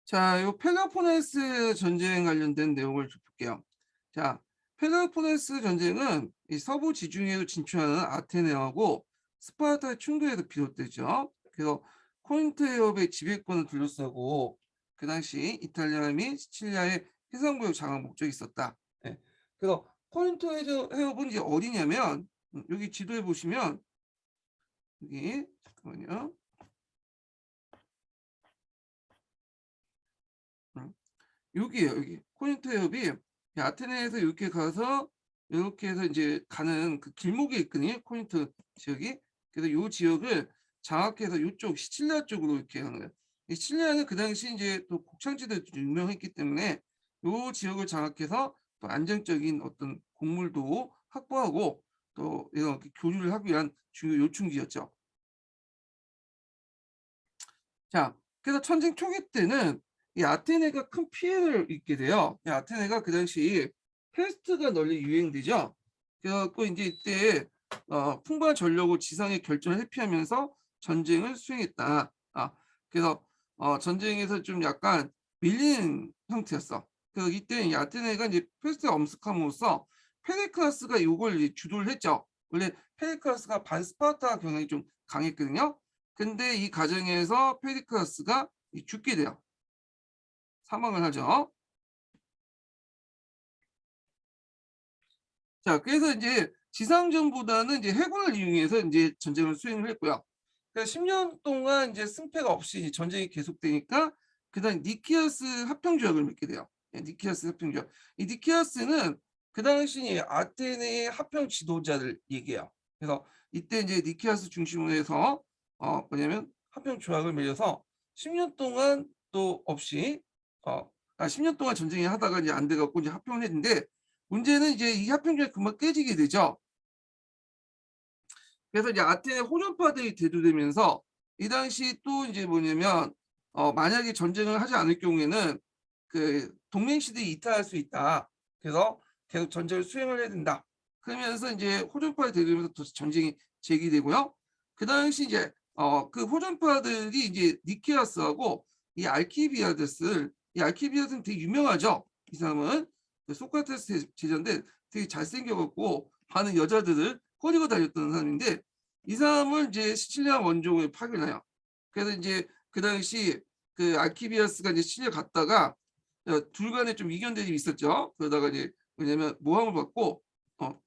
자, 요 펠로포네스 전쟁 관련된 내용을 좀 볼게요. 자, 펠로포네스 전쟁은 이 서부 지중해로 진출하는 아테네하고 스파르타의 충돌에서 비롯되죠. 그래서 코린트 해협의 지배권을 둘러싸고 그 당시 이탈리아 및 시칠리아의 해상무역 장악 목적이 있었다. 예. 그래서 코린트 해협은 이제 어디냐면 여기 지도에 보시면 여기 잠깐만요. 음, 여기에요, 여기. 코린트 해협이 아테네에서 이렇게 가서 이렇게 해서 이제 가는 그 길목이 있거든요, 코린트 지역이. 그래서 요 지역을 장악해서 요쪽 시칠리아 쪽으로 이렇게 하는 거예요. 이 시칠리아는 그 당시 이제 또 곡창지대로 유명했기 때문에 요 지역을 장악해서 또 안정적인 어떤 곡물도 확보하고 또 이런 교류를 하기 위한 중요 요충지였죠. 자, 그래서 전쟁 초기 때는 이 아테네가 큰 피해를 입게 돼요. 이 아테네가 그 당시 페스트가 널리 유행되죠. 그래 갖고 인제 이때 풍부한 전력으로 지상의 결전을 회피하면서 전쟁을 수행했다. 그래서 전쟁에서 좀 약간 밀리는 형태였어. 그래서 이때 이 아테네가 이제 페스트가 엄습함으로써 페르클라스가 요걸 이제 주도를 했죠. 원래 페르클라스가 반스파르타 경향이 좀 강했거든요. 근데 이 과정에서 페리클라스가 죽게 돼요. 사망을 하죠. 자, 그래서 이제 지상전보다는 이제 해군을 이용해서 이제 전쟁을 수행을 했고요. 그래서 10년 동안 이제 승패가 없이 이제 전쟁이 계속되니까 그다음 니키아스 합평조약을 맺게 돼요. 예, 니키아스 합평조약. 이 니키아스는 그 당시 아테네의 합평 지도자를 얘기해요. 그래서 이때 이제 니키아스 중심으로 해서 뭐냐면 합평 조약을 맺어서 10년 동안 또 없이 어 10년 동안 전쟁을 하다가 이제 안 돼 갖고 이제 합평을 했는데 문제는 이제 이 합병조약이 금방 깨지게 되죠. 그래서 이제 아테네 호전파들이 대두되면서 이 당시 또 이제 뭐냐면 만약에 전쟁을 하지 않을 경우에는 그 동맹시들이 이탈할 수 있다. 그래서 계속 전쟁을 수행을 해야 된다. 그러면서 이제 호전파에 대두면서 또 전쟁이 제기되고요. 그 당시 이제 그 호전파들이 이제 니케아스하고 이 알키비아데스를 이 알키비아데스는 되게 유명하죠. 이 사람은 그 소크라테스 제자인데 되게 잘생겨 갖고 많은 여자들을 꼬리고 다녔던 사람인데 이 사람을 이제 시칠리아 원종에 파견해요. 그래서 이제 그 당시 그 알키비아스가 이제 시칠리아 갔다가 둘 간에 좀 이견들이 있었죠. 그러다가 이제 왜냐면 모함을 받고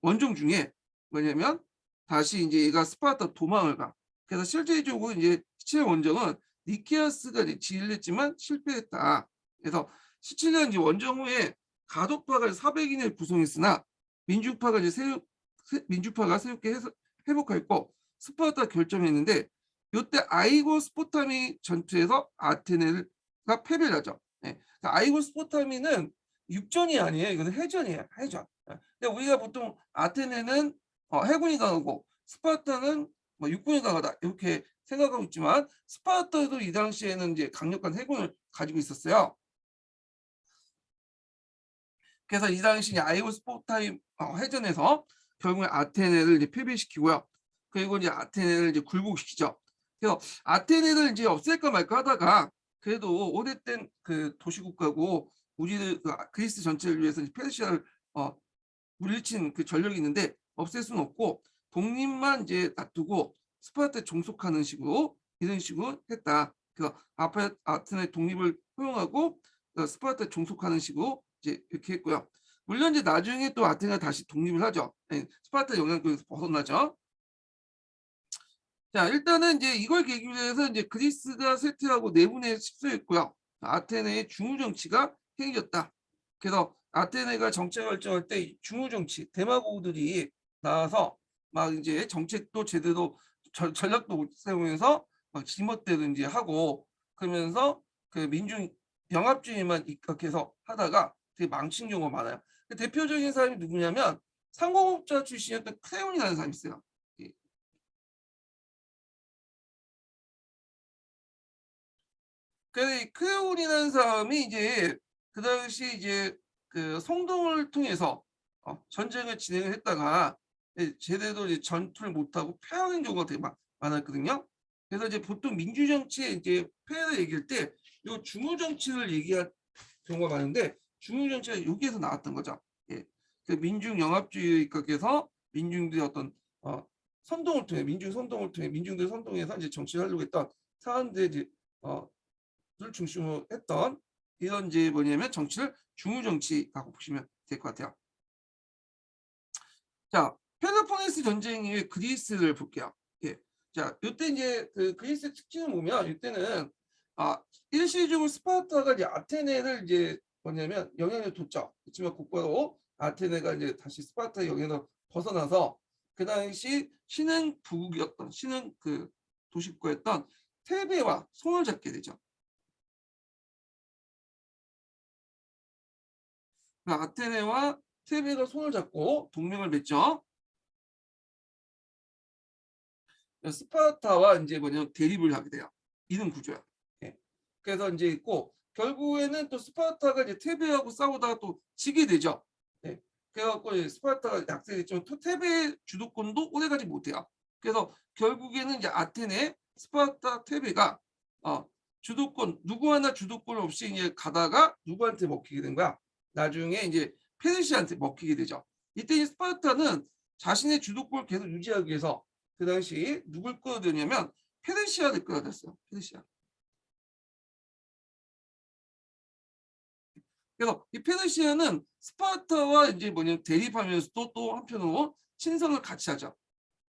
원종 중에 뭐냐면 다시 이제 얘가 스파르타 도망을 가. 그래서 실제적으로 이제 시칠리아 원정은 니키아스가 이제 지휘를 했지만 실패했다. 그래서 시칠리아 이제 원정 후에 가독파가 400인을 구성했으나 민주파가 이제 민주파가 새롭게 회복했고 스파르타 결정했는데 이때 아이고 스포타미 전투에서 아테네가 패배를 하죠. 예. 그러니까 아이고 스포타미는 육전이 아니에요. 이거는 해전이에요. 해전. 예. 근데 우리가 보통 아테네는 해군이 강하고 스파르타는 뭐 육군이 강하다 이렇게 생각하고 있지만 스파르타도 이 당시에는 이제 강력한 해군을 가지고 있었어요. 그래서 이 당시 아이고 스포타임 해전에서 결국에 아테네를 이제 패배시키고요. 그리고 이제 아테네를 이제 굴복시키죠. 그래서 아테네를 이제 없앨까 말까 하다가 그래도 오래된 그 도시국가고 우리를 그리스 전체를 위해서 페르시아를 어, 물리친 그 전력이 있는데 없앨 수는 없고 독립만 이제 놔두고 스파르타에 종속하는 식으로 이런 식으로 했다. 그래서 아테네 독립을 허용하고 스파르타에 종속하는 식으로 이제 이렇게 했고요. 물론 이제 나중에 또 아테네가 다시 독립을 하죠. 예, 스파르타 영향권에서 벗어나죠. 자, 일단은 이제 이걸 계기로 해서 이제 그리스가 쇠퇴하고 내분에 휩싸였고요. 아테네의 중후 정치가 행해졌다. 그래서 아테네가 정책 결정할 때 중후 정치, 대마고들이 나와서 막 이제 정책도 제대로 전략도 못 세우면서 막 지멋대로 이제 하고 그러면서 그 민중 병합주의만 입각해서 하다가 되게 망친 경우가 많아요. 그 대표적인 사람이 누구냐면 상공업자 출신이었던 크레온이라는 사람이 있어요. 그래서 이 크레온이라는 사람이 이제 그 당시 이제 그 성동을 통해서 전쟁을 진행을 했다가 제대로 이제 전투를 못하고 패하는 경우가 되게 많았거든요. 그래서 이제 보통 민주정치에 이제 패를 얘기할 때 요 중후 정치를 얘기할 경우가 많은데 중후 정치가 여기에서 나왔던 거죠. 예. 그 민중 영합주의 입각해서 민중들의 어떤 선동을 통해 민중 선동을 통해 민중들 선동해서 이제 정치를 하려고 했던 사람들의 이제 를 중심으로 했던 이런 이제 뭐냐면 정치를 중후 정치라고 보시면 될 것 같아요. 자, 펠로폰네스 전쟁 이후에 그리스를 볼게요. 예. 자, 이때 이제 그 그리스 특징을 보면 이때는 일시적으로 스파르타가 이제 아테네를 이제 뭐냐면 영향을 줬죠. 그렇지만 곧바로 아테네가 이제 다시 스파르타의 영향에서 벗어나서 그 당시 신흥 부국이었던 신흥 그 도시국가였던 테베와 손을 잡게 되죠. 아테네와 테베가 손을 잡고 동맹을 맺죠. 스파르타와 이제 뭐냐면 대립을 하게 돼요. 이런 구조야. 예. 그래서 이제 있고 결국에는 또 스파르타가 이제 테베하고 싸우다가 또 지게 되죠. 예. 그래갖고 스파르타가 약세됐지만 또 테베 주도권도 오래가지 못해요. 그래서 결국에는 이제 아테네, 스파르타, 테베가 주도권 누구 하나 주도권 없이 이제 가다가 누구한테 먹히게 된 거야. 나중에 이제 페르시아한테 먹히게 되죠. 이때 이제 스파르타는 자신의 주도권을 계속 유지하기 위해서 그 당시 누굴 끌어들였냐면 페르시아를 끌어들였어요. 페르시아. 그래서 이 페르시아는 스파르타와 이제 뭐냐면 대립하면서 또 한편으로 친선을 같이 하죠.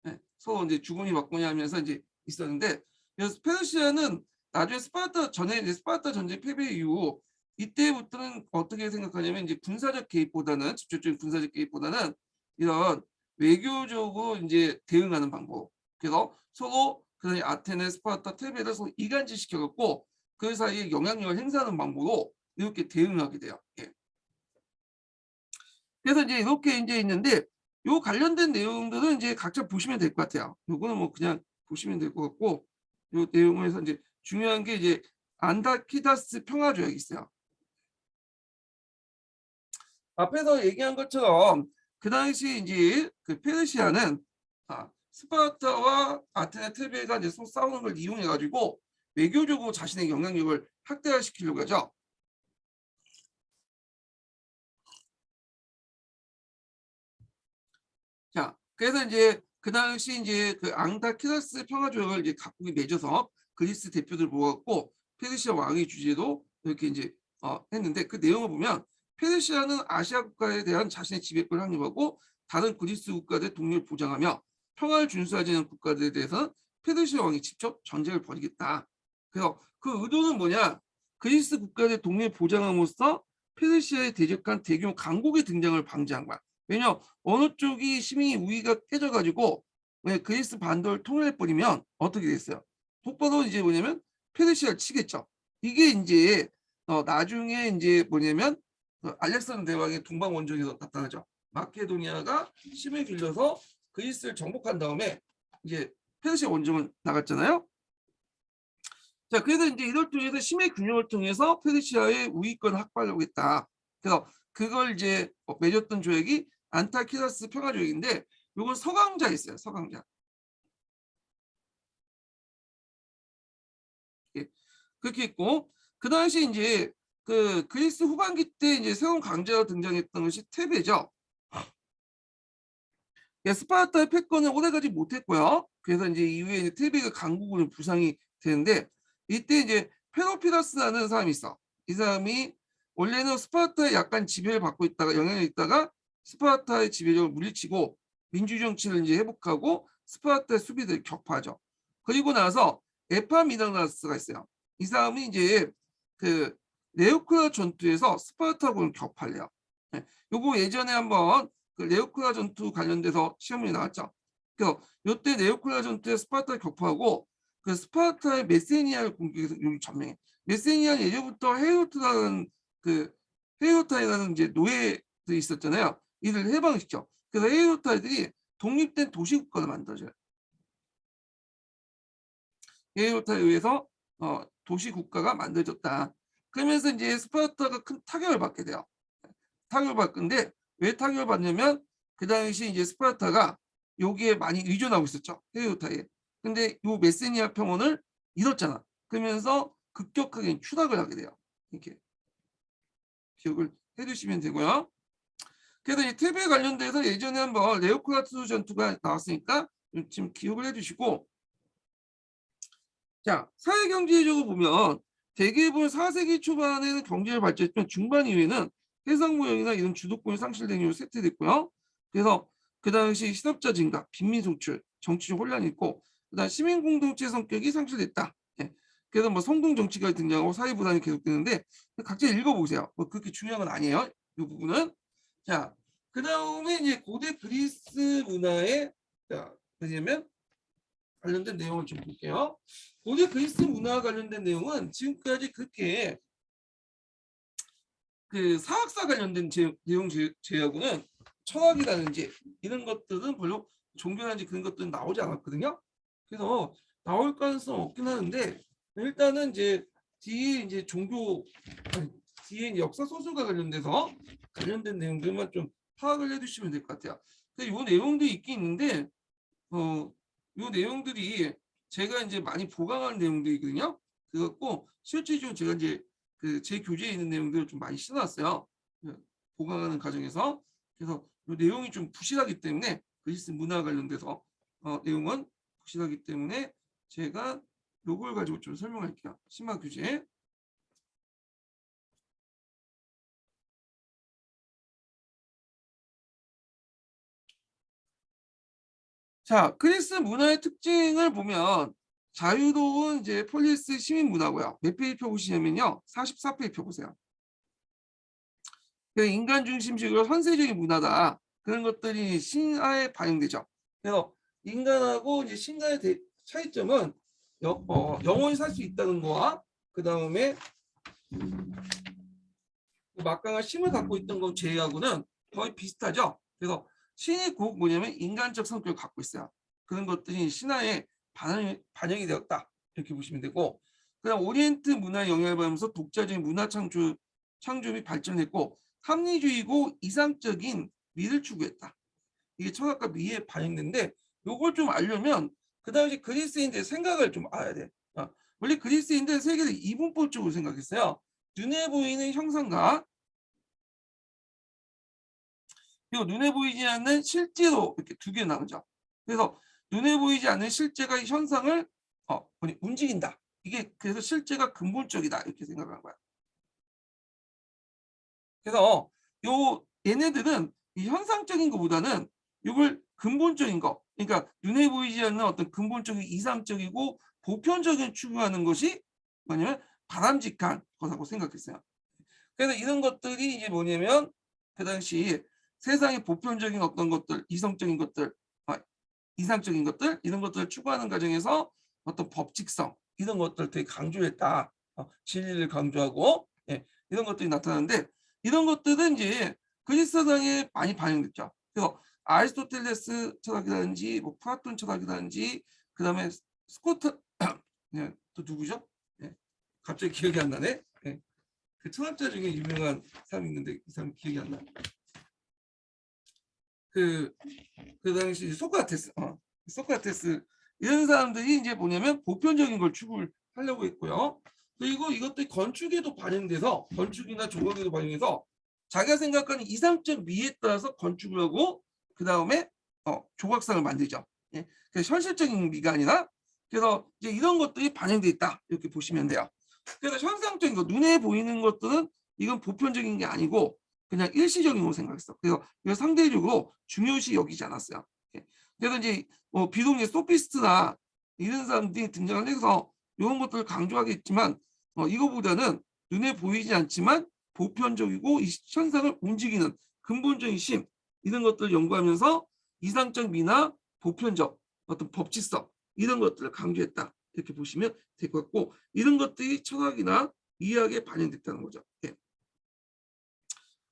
네, 서로 이제 주거니 받거니 하면서 이제 있었는데 그래서 페르시아는 나중에 스파르타 전에 이제 스파르타 전쟁 패배 이후 이때부터는 어떻게 생각하냐면 이제 군사적 개입보다는 직접적인 군사적 개입보다는 이런 외교적으로 이제 대응하는 방법. 그래서 서로 그 아테네, 스파르타, 테베를 서로 이간질시켜 갖고 그 사이에 영향력을 행사하는 방법으로 이렇게 대응하게 돼요. 예. 그래서 이제 이렇게 이제 있는데 요 관련된 내용들은 이제 각자 보시면 될 것 같아요. 요거는 뭐 그냥 보시면 될 것 같고 요 내용에서 이제 중요한 게 이제 안타키다스 평화조약이 있어요. 앞에서 얘기한 것처럼 그 당시 이제 그 페르시아는 스파르타와 아테네 테베가 이제 싸우는 걸 이용해 가지고 외교적으로 자신의 영향력을 확대시키려고 하죠. 자, 그래서 이제 그 당시 이제 그 앙타키다스 평화조약을 이제 각국이 맺어서 그리스 대표들 모았고 페르시아 왕위 주재도 이렇게 이제 했는데 그 내용을 보면 페르시아는 아시아 국가에 대한 자신의 지배권을 확립하고 다른 그리스 국가들의 독립을 보장하며 평화를 준수하지 않는 국가들에 대해서는 페르시아 왕이 직접 전쟁을 벌이겠다. 그래서 그 의도는 뭐냐? 그리스 국가들의 독립을 보장함으로써 페르시아에 대적한 대규모 강국의 등장을 방지한 거야. 왜냐 어느 쪽이 시민이 우위가 깨져가지고 그리스 반도를 통일해버리면 어떻게 됐어요? 곧바로 이제 뭐냐면 페르시아를 치겠죠. 이게 이제 나중에 이제 뭐냐면 알렉산더 대왕의 동방 원정에서 나타나죠. 마케도니아가 힘을 길러서 그리스를 정복한 다음에 이제 페르시아 원정을 나갔잖아요. 자, 그래서 이제 이걸 통해서 힘의 균형을 통해서 페르시아의 우위권을 확보하려고 했다. 그래서 그걸 이제 맺었던 조약이 안타키다스 평화조약인데 이건 서강자 있어요. 서강자. 예. 그렇게 있고 그 당시 이제 그 그리스 후반기 때 이제 새로운 강자가 등장했던 것이 테베죠. 스파르타의 패권을 오래가지 못했고요. 그래서 이제 이후에 이제 테베가 강국으로 부상이 되는데 이때 이제 페로피라스라는 사람이 있어. 이 사람이 원래는 스파르타에 약간 지배를 받고 있다가 영향을 있다가 스파르타의 지배력을 물리치고 민주 정치를 이제 회복하고 스파르타의 수비를 격파하죠. 그리고 나서 에파미나스가 있어요. 이 사람이 이제 그 레오크라 전투에서 스파르타군을 격파를 해요. 네. 요거 예전에 한번 그 레오크라 전투 관련돼서 시험이 나왔죠. 그래서 이때 레오크라 전투에 스파르타를 격파하고 그 스파르타의 메세니아를 공격해서 여기 점령해. 메세니아는 예전부터 헤이오트라는 그 헤이오타이라는 이제 노예들이 있었잖아요. 이들 해방시켜. 그래서 헤이오타이들이 독립된 도시국가를 만들어줘요. 헤이오타에 의해서 도시국가가 만들어졌다. 그러면서 이제 스파르타가 큰 타격을 받게 돼요. 타격을 받는데 왜 타격을 받냐면 그 당시 이제 스파르타가 여기에 많이 의존하고 있었죠. 헤이오타에. 근데 요 메세니아 평원을 잃었잖아. 그러면서 급격하게 추락을 하게 돼요. 이렇게 기억을 해두시면 되고요. 그래서 이 탭에 관련돼서 예전에 한번 레오크라트 전투가 나왔으니까 지금 기억을 해두시고, 자, 사회경제적으로 보면 대개분 4세기 초반에는 경제를 발전했지만 중반 이후에는 해상무역이나 이런 주도권이 상실된 이유로 쇠퇴됐고요. 그래서 그 당시 실업자 증가, 빈민 속출, 정치적 혼란이 있고, 그다음 시민 공동체 성격이 상실됐다. 예. 그래서 뭐 성동 정치가 등장하고 사회 분란이 계속되는데 각자 읽어보세요. 뭐 그렇게 중요한 건 아니에요. 이 부분은. 자, 그 다음에 이제 고대 그리스 문화에, 자, 뭐냐면 관련된 내용을 좀 볼게요. 고대 그리스 문화와 관련된 내용은 지금까지 그렇게 그 사학사 관련된 내용 제하고는 철학이라든지 이런 것들은 별로 종교라든지 그런 것들은 나오지 않았거든요. 그래서 나올 가능성 없긴 하는데 일단은 이제 뒤에 이제 뒤에 역사 소설과 관련돼서 관련된 내용들만 좀 파악을 해두시면 될 것 같아요. 근데 이 내용들이 있긴 있는데 이 내용들이 제가 이제 많이 보강한 내용들이거든요. 그래갖고 실질적으로 제가 이제 그 제 교재에 있는 내용들을 좀 많이 실어놨어요. 보강하는 과정에서. 그래서 이 내용이 좀 부실하기 때문에 그리스 문화 관련돼서 내용은 부실하기 때문에 제가 요걸 가지고 좀 설명할게요. 신마 교재. 자, 그리스 문화의 특징을 보면 자유로운 이제 폴리스 시민 문화고요. 몇 페이지 펴보시냐면요. 44페이지 펴보세요. 인간 중심식으로 선세적인 문화다. 그런 것들이 신화에 반영되죠. 그래서 인간하고 이제 신화의 차이점은 영원히 살 수 있다는 거와 그 다음에 막강한 힘을 갖고 있던 거 제외하고는 거의 비슷하죠. 그래서 신이 곧 뭐냐면 인간적 성격을 갖고 있어요. 그런 것들이 신화에 반영이 되었다. 이렇게 보시면 되고, 그다음 오리엔트 문화의 영향을 받으면서 독자적인 문화 창조이 발전했고 합리주의고 이상적인 미를 추구했다. 이게 철학과 미에 반영된데 요걸 좀 알려면 그 당시 그리스인들의 생각을 좀 알아야 돼. 원래 그리스인들은 세계를 이분법적으로 생각했어요. 눈에 보이는 형상과 그리고 눈에 보이지 않는 실제로 이렇게 두 개 나오죠. 그래서 눈에 보이지 않는 실제가 현상을 움직인다. 이게 그래서 실제가 근본적이다 이렇게 생각한 거야. 그래서 얘네들은 이 현상적인 것보다는 이걸 근본적인 거, 그러니까 눈에 보이지 않는 어떤 근본적인 이상적이고 보편적인 추구하는 것이 뭐냐면 바람직한 거라고 생각했어요. 그래서 이런 것들이 이제 뭐냐면 그 당시 세상의 보편적인 어떤 것들, 이성적인 것들, 이상적인 것들 이런 것들을 추구하는 과정에서 어떤 법칙성 이런 것들 되게 강조했다. 진리를 강조하고 이런 것들이 나타나는데 이런 것들은 이제 그리스상에 많이 반영됐죠. 그래서 아리스토텔레스 철학이라든지 뭐 플라톤 철학이라든지 그다음에 스코트 또 누구죠? 갑자기 기억이 안 나네. 그 철학자 중에 유명한 사람이 있는데 이 사람 기억이 안 나. 그 당시 소크라테스 이런 사람들이 이제 뭐냐면 보편적인 걸 추구를 하려고 했고요. 그리고 이것들이 건축에도 반영돼서 건축이나 조각에도 반영해서 자기가 생각하는 이상적 미에 따라서 건축을 하고 그 다음에 조각상을 만들죠. 그래서 현실적인 미가 아니라 그래서 이제 이런 것들이 반영돼 있다 이렇게 보시면 돼요. 그래서 현상적인 거 눈에 보이는 것들은 이건 보편적인 게 아니고 그냥 일시적인 거 생각했어. 그래서 이거 상대적으로 중요시 여기지 않았어요. 그래서 이제 비록 이제 소피스트나 이런 사람들이 등장을 해서 이런 것들을 강조하겠지만 이거보다는 눈에 보이지 않지만 보편적이고 이 현상을 움직이는 근본적인 심 이런 것들을 연구하면서 이상적 미나 보편적 어떤 법칙성 이런 것들을 강조했다 이렇게 보시면 될 것 같고 이런 것들이 철학이나 이해학에 반영됐다는 거죠.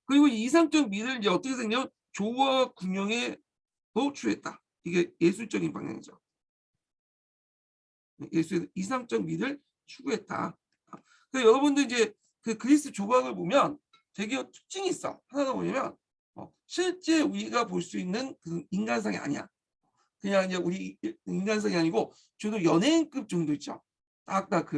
그리고 이상적 미를 이제 어떻게 생각하면 조화 군영에 취했다. 이게 예술적인 방향이죠. 예술 이상적 미를 추구했다. 그래서 여러분들 이제 그 그리스 조각을 보면 되게 특징이 있어. 하나가 뭐냐면 실제 우리가 볼 수 있는 그 인간상이 아니야. 그냥 이제 우리 인간상이 아니고 저도 연예인급 정도 있죠. 딱딱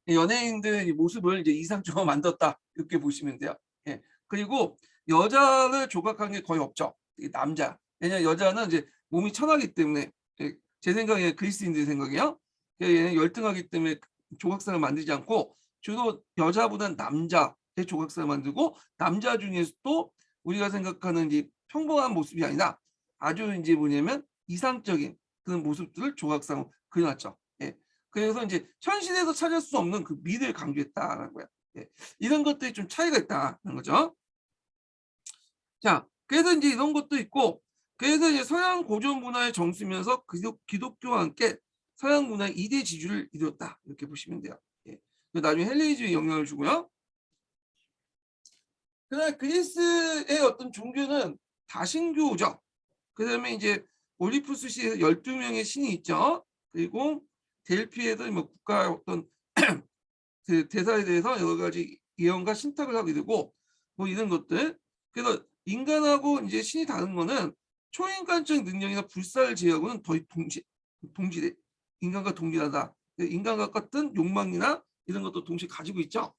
연예인들 모습을 이제 이상적으로 만들었다 이렇게 보시면 돼요. 예. 그리고 여자를 조각한 게 거의 없죠. 남자. 왜냐면 여자는 이제 몸이 천하기 때문에 예, 제 생각에 그리스인들 생각이요. 얘는 열등하기 때문에 조각상을 만들지 않고 주로 여자보다는 남자의 조각상을 만들고 남자 중에서도 우리가 생각하는 이제 평범한 모습이 아니라 아주 이제 뭐냐면 이상적인 그런 모습들을 조각상으로 그려놨죠. 예. 그래서 이제 현실에서 찾을 수 없는 그 미를 강조했다라는 거야. 예. 이런 것들이 좀 차이가 있다는 거죠. 자, 그래서 이제 이런 것도 있고, 그래서 이제 서양 고전 문화의 정수면서 기독교와 함께 서양 문화의 이대 지주를 이뤘다 이렇게 보시면 돼요. 예. 나중에 헬레니즘에 영향을 주고요. 그다음에 그리스의 어떤 종교는 다신교죠. 그다음에 이제 올림푸스시에서 12명의 신이 있죠. 그리고 델피에도 뭐 국가 어떤 그 대사에 대해서 여러 가지 예언과 신탁을 하게 되고 뭐 이런 것들. 그래서 인간하고 이제 신이 다른 거는 초인간적 능력이나 불사를 제외하고는 거의 동지대. 인간과 동일하다. 인간과 같은 욕망이나 이런 것도 동시에 가지고 있죠.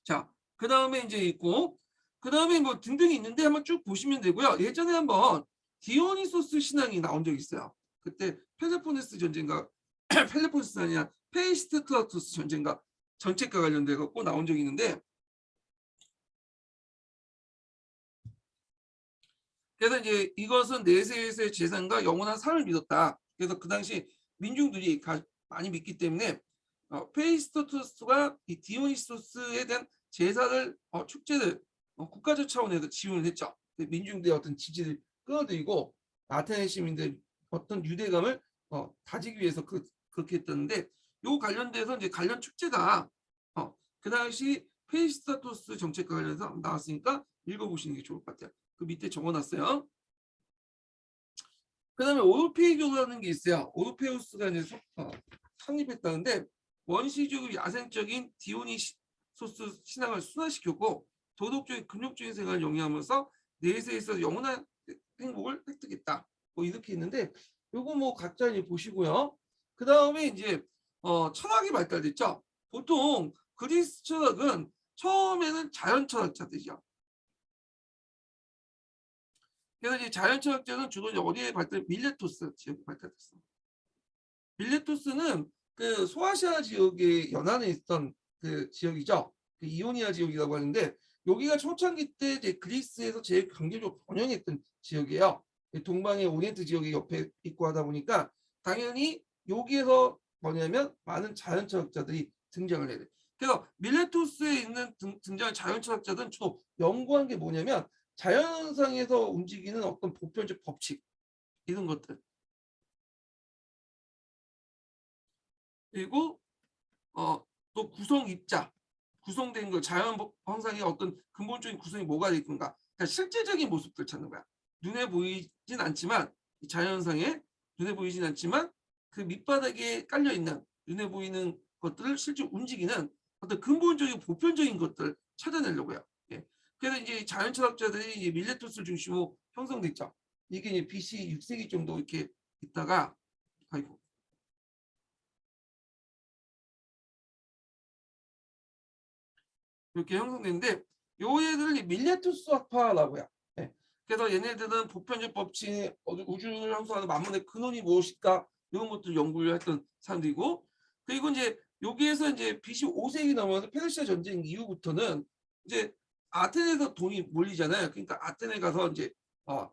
자, 그 다음에 이제 있고, 그 다음에 뭐 등등이 있는데 한번 쭉 보시면 되고요. 예전에 한번 디오니소스 신앙이 나온 적이 있어요. 그때 펠로폰네스 전쟁과 펠로폰네스 아니야 페이스트크라토스 전쟁과 정책과 관련돼 갖고 나온 적이 있는데, 그래서 이제 이것은 내세에서의 재산과 영원한 삶을 믿었다. 그래서 그 당시 민중들이 많이 믿기 때문에 페이스토토스가 이 디오니소스에 대한 제사를 축제를 국가적 차원에서 지원을 했죠. 민중들의 어떤 지지를 끌어들이고 아테네 시민들 어떤 유대감을 다지기 위해서 그렇게 했었는데 요 관련돼서 이제 관련 축제가 그 당시 페이스토토스 정책과 관련해서 나왔으니까 읽어보시는 게 좋을 것 같아요. 그 밑에 적어놨어요. 그 다음에 오르페이교라는 게 있어요. 오르페우스가 이제 창립했다는데 원시적으로 야생적인 디오니소스 신앙을 순화시켰고 도덕적인 금욕적인 생활을 영위하면서 내세에서 영원한 행복을 획득했다. 뭐 이렇게 있는데 요거 뭐 각자 이제 보시고요. 그 다음에 이제 철학이 발달됐죠. 보통 그리스 철학은 처음에는 자연 철학자들이죠. 그래서 이제 자연철학자는 주로 어디에 밀레토스 지역에 발달됐어. 밀레토스는 그 소아시아 지역의 연안에 있던 그 지역이죠. 그 이오니아 지역이라고 하는데 여기가 초창기 때 이제 그리스에서 제일 경제적으로 번영했던 지역이에요. 동방의 오리엔트 지역이 옆에 있고 하다 보니까 당연히 여기에서 뭐냐면 많은 자연철학자들이 등장을 해야 돼. 그래서 밀레토스에 있는 등장한 자연철학자들은 주로 연구한 게 뭐냐면 자연상에서 움직이는 어떤 보편적 법칙 이런 것들 그리고 또 구성 입자 구성된 거 자연 현상의 어떤 근본적인 구성이 뭐가 될 건가 그러니까 실제적인 모습들 찾는 거야. 눈에 보이진 않지만 자연상에 눈에 보이진 않지만 그 밑바닥에 깔려 있는 눈에 보이는 것들을 실제 움직이는 어떤 근본적인 보편적인 것들 찾아내려고요. 예. 그래서 이제 자연 철학자들이 이제 밀레토스를 중심으로 형성됐죠. 이게 이제 BC 6세기 정도 이렇게 있다가 아이고 이렇게 형성됐는데 요 애들을 밀레토스 학파라고 해요. 예. 그래서 얘네들은 보편적 법칙 우주를 형성하는 만물의 근원이 무엇일까 이런 것들 연구를 했던 사람들이고 그리고 이제 여기에서 이제 BC 5세기 넘어서 페르시아 전쟁 이후부터는 이제 아테네에서 돈이 몰리잖아요. 그러니까 아테네 가서 이제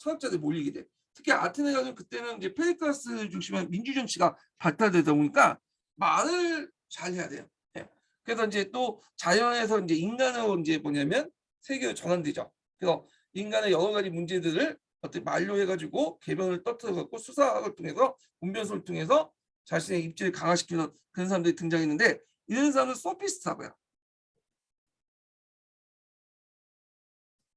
철학자들이 몰리게 돼. 특히 아테네 가서 그때는 이제 페리클라스 중심의 민주 정치가 발달되다 보니까 말을 잘 해야 돼요. 예. 그래서 이제 또 자연에서 이제 인간으로 이제 뭐냐면 세계로 전환되죠. 그래서 인간의 여러 가지 문제들을 어떻게 말로 해가지고 개변을 떨어뜨려갖고 수사학을 통해서 문변소를 통해서 자신의 입지를 강화시키는 그런 사람들이 등장했는데 이런 사람은 소피스트라고요.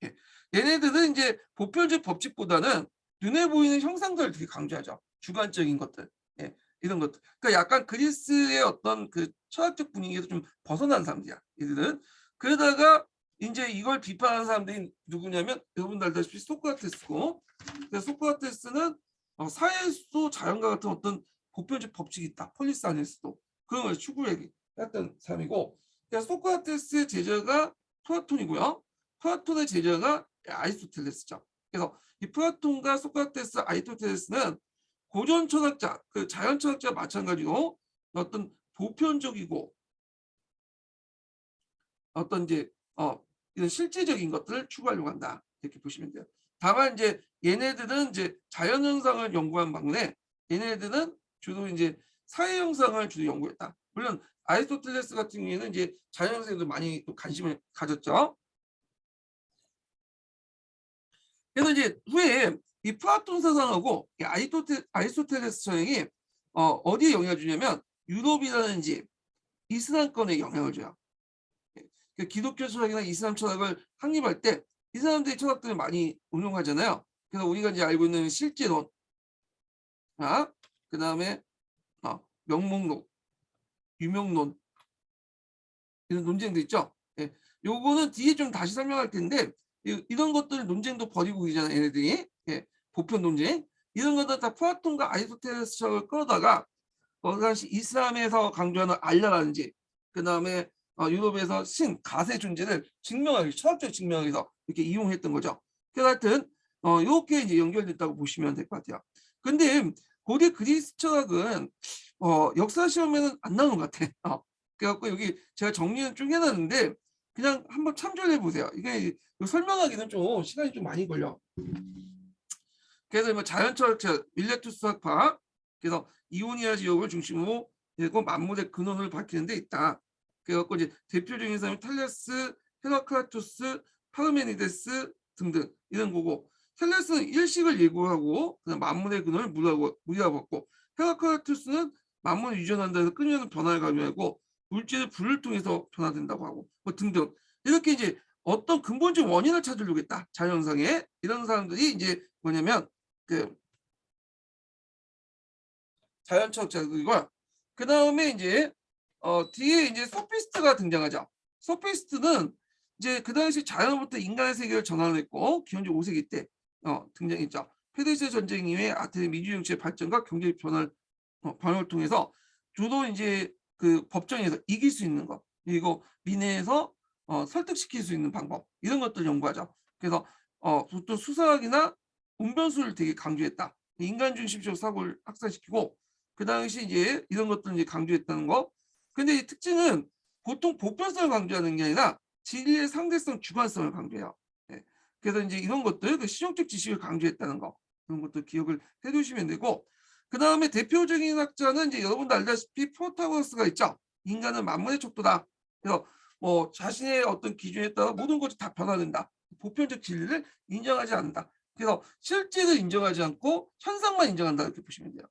예. 얘네들은 이제 보편적 법칙보다는 눈에 보이는 형상들을 되게 강조하죠. 주관적인 것들. 예. 이런 것들. 그러니까 약간 그리스의 어떤 그 철학적 분위기에서 좀 벗어난 사람들이야. 이들은. 그러다가 이제 이걸 비판하는 사람들이 누구냐면 여러분들 알다시피 소크라테스고 소크라테스는 사회에서도 자연과 같은 어떤 보편적 법칙이 있다. 폴리스 안에서도. 그런 걸 추구했던 사람이고, 그러니까 소크라테스의 제자가 플라톤이고요. 플라톤의 제자가 아리스토텔레스죠. 그래서 이 플라톤과 소크라테스, 아리스토텔레스는 고전 철학자, 그 자연 철학자 마찬가지로 어떤 보편적이고 어떤 이제 이런 실제적인 것들을 추구하려고 한다. 이렇게 보시면 돼요. 다만 이제 얘네들은 이제 자연 현상을 연구한 반면에 얘네들은 주로 이제 사회 현상을 주로 연구했다. 물론 아리스토텔레스 같은 경우에는 이제 자연 현상에도 많이 또 관심을 가졌죠. 그래서 이제 후에 이 플라톤 사상하고 이 아리스토텔레스 성향이 어디에 영향을 주냐면 유럽이라든지 이슬람권에 영향을 줘요. 그 기독교 철학이나 이슬람 철학을 확립할 때 이 사람들이 철학들을 많이 운용하잖아요. 그래서 우리가 이제 알고 있는 실제론, 그 다음에 명목론, 유명론 이런 논쟁도 있죠. 예, 요거는 뒤에 좀 다시 설명할 텐데 이런 것들 논쟁도 벌이고 있잖아요. 얘네들이 예, 보편 논쟁 이런 것들 다 플라톤과 아리스토텔레스 철학을 끌어다가 그 당시 이슬람에서 강조하는 알라라든지 그 다음에 유럽에서 가세 존재를 증명하기 철학적 증명하기 위해서 이렇게 이용했던 거죠. 그래서 하여튼 이렇게 이제 연결됐다고 보시면 될 것 같아요. 근데 고대 그리스 철학은 역사 시험에는 안 나오는 것 같아. 그래갖고 여기 제가 정리는 쭉 해놨는데 그냥 한번 참조해 보세요. 이게 설명하기는 좀 시간이 좀 많이 걸려. 그래서 뭐 자연철학자 밀레투스 학파, 그래서 이오니아 지역을 중심으로 되고 만물의 근원을 밝히는 데 있다. 그래갖고 이제 대표적인 사람이 탈레스, 헤라클라투스, 파르메니데스 등등 이런 거고, 탈레스는 일식을 예고하고 그다음 만물의 근원을 무리하고 헤라클라투스는 만물을 유전한다 해서 끊임없는 변화를 가져하고 물질의 불을 통해서 변화된다고 하고 뭐 등등 이렇게 이제 어떤 근본적 원인을 찾으려고 했다. 자연상에 이런 사람들이 이제 뭐냐면 그 자연철학자들과 그 다음에 이제 뒤에 이제 소피스트가 등장하죠. 소피스트는 이제 그 당시 자연부터 인간의 세계를 전환했고 기원전 5세기 때 등장했죠. 페르시아 전쟁 이후에 아테네 민주 정치의 발전과 경제적 변화를 통해서 주로 이제 그 법정에서 이길 수 있는 것 그리고 민회에서 설득시킬 수 있는 방법 이런 것들 연구하죠. 그래서 보통 수사학이나 운변술을 되게 강조했다. 인간 중심적 사고를 확산시키고 그 당시 이제 이런 것들 이제 강조했다는 거. 근데 이 특징은 보통 보편성을 강조하는 게 아니라 진리의 상대성, 주관성을 강조해요. 네. 그래서 이제 이런 것들, 그 실용적 지식을 강조했다는 거, 그런 것도 기억을 해두시면 되고, 그 다음에 대표적인 학자는 이제 여러분도 알다시피 프로타고라스가 있죠. 인간은 만물의 척도다. 그래서 뭐 자신의 어떤 기준에 따라 모든 것이 다 변화된다. 보편적 진리를 인정하지 않는다. 그래서 실제를 인정하지 않고 현상만 인정한다 이렇게 보시면 돼요.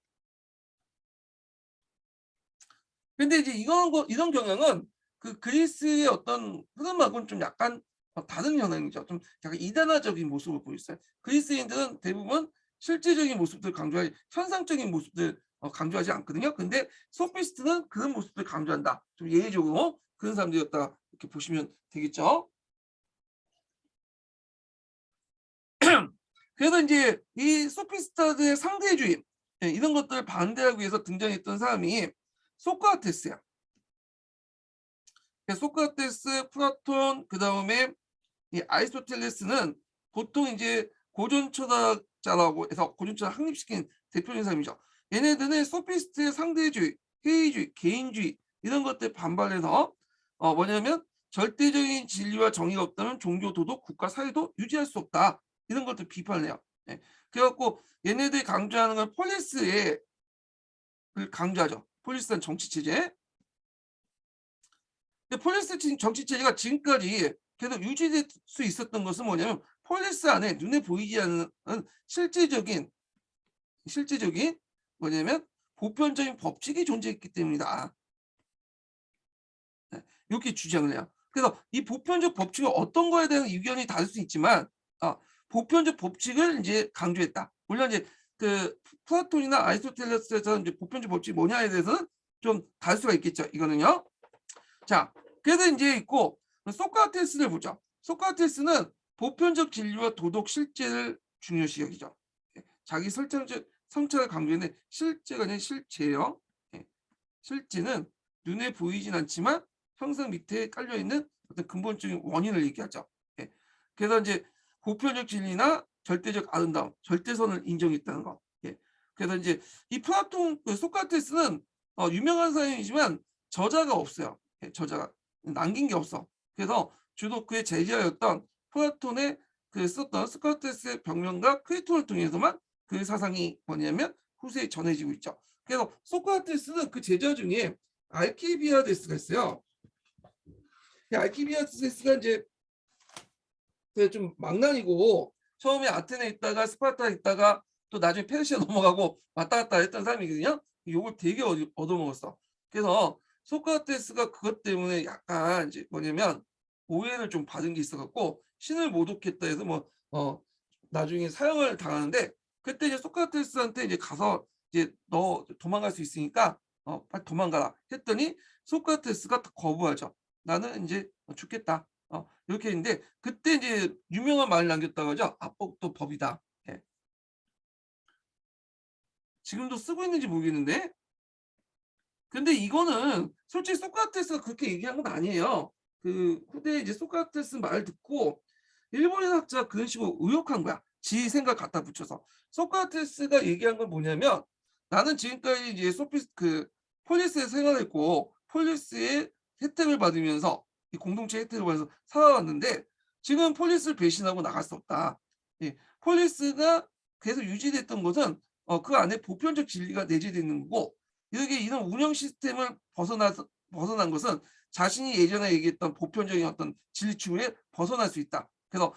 근데 이제 이런 경향은 그 그리스의 어떤 흐름하고는 좀 약간 다른 현상이죠. 좀 약간 이단화적인 모습을 보였어요. 그리스인들은 대부분 실제적인 모습들 강조하지 현상적인 모습들 강조하지 않거든요. 근데 소피스트는 그런 모습들 강조한다. 좀 예외적으로 그런 사람들이었다 이렇게 보시면 되겠죠. 그래서 이제 이 소피스트들의 상대주의 이런 것들을 반대하기 위해서 등장했던 사람이 소크라테스야. 소크라테스, 플라톤, 그 다음에 이 아리스토텔레스는 보통 이제 고전 철학자라고 해서 고전 철학 확립시킨 대표적인 사람이죠. 얘네들은 소피스트의 상대주의, 회의주의, 개인주의 이런 것들 반발해서 뭐냐면 절대적인 진리와 정의가 없다면 종교, 도덕, 국가, 사회도 유지할 수 없다. 이런 것들 비판을 해요. 예. 그래갖고 얘네들이 강조하는 건 폴리스를 강조하죠. 폴리스는 정치체제. 근데 폴리스 정치 체제가 지금까지 계속 유지될 수 있었던 것은 뭐냐면 폴리스 안에 눈에 보이지 않는 실제적인 뭐냐면 보편적인 법칙이 존재했기 때문이다. 네, 이렇게 주장을 해요. 그래서 이 보편적 법칙이 어떤 거에 대한 의견이 다를 수 있지만 보편적 법칙을 이제 강조했다. 물론 이제 그 플라톤이나 아리스토텔레스에서 이제 보편적 법칙이 뭐냐에 대해서는 좀 다를 수가 있겠죠. 이거는요. 자, 그래서 이제 있고 소크라테스를 보죠. 소크라테스는 보편적 진리와 도덕 실제를 중요시 여기죠. 자기 성찰을 강조했는데 실제가 아니라 실제요. 실제는 눈에 보이진 않지만 형상 밑에 깔려 있는 어떤 근본적인 원인을 얘기하죠. 예. 그래서 이제 보편적 진리나 절대적 아름다움, 절대선을 인정했다는 거. 예. 그래서 이제 이 플라톤 그 소크라테스는 유명한 사람이지만 저자가 없어요. 예, 저자가 남긴 게 없어. 그래서 주로 그의 제자였던 플라톤의 그 썼던 소크라테스의 병명과 크리톤을 통해서만 그 사상이 뭐냐면 후세에 전해지고 있죠. 그래서 소크라테스는 그 제자 중에 알키비아데스가 있어요. 알키비아데스가 이제 좀 망난이고 처음에 아테네 있다가 스파르타 있다가 또 나중에 페르시아 넘어가고 왔다 갔다 했던 사람이거든요. 욕을 되게 얻어먹었어. 그래서 소크라테스가 그것 때문에 약간 이제 뭐냐면 오해를 좀 받은 게 있어갖고 신을 모독했다 해서 나중에 사형을 당하는데 그때 이제 소크라테스한테 이제 가서 이제 너 도망갈 수 있으니까 빨리 도망가라 했더니 소크라테스가 거부하죠. 나는 이제 죽겠다. 이렇게 했는데 그때 이제 유명한 말을 남겼다고 하죠. 압법도 법이다. 예. 지금도 쓰고 있는지 모르겠는데 근데 이거는 솔직히 소크라테스가 그렇게 얘기한 건 아니에요. 그 후대에 이제 소크라테스 말 듣고 일본인 학자가 그런 식으로 의혹한 거야. 지 생각 갖다 붙여서. 소크라테스가 얘기한 건 뭐냐면 나는 지금까지 이제 폴리스에 생활했고 폴리스의 혜택을 받으면서 이 공동체 혜택을 받아서 살아왔는데 지금 폴리스를 배신하고 나갈 수 없다. 예, 폴리스가 계속 유지됐던 것은 그 안에 보편적 진리가 내재되어 있는 거고 이런 운영 시스템을 벗어난 것은 자신이 예전에 얘기했던 보편적인 어떤 진리 추구에 벗어날 수 있다. 그래서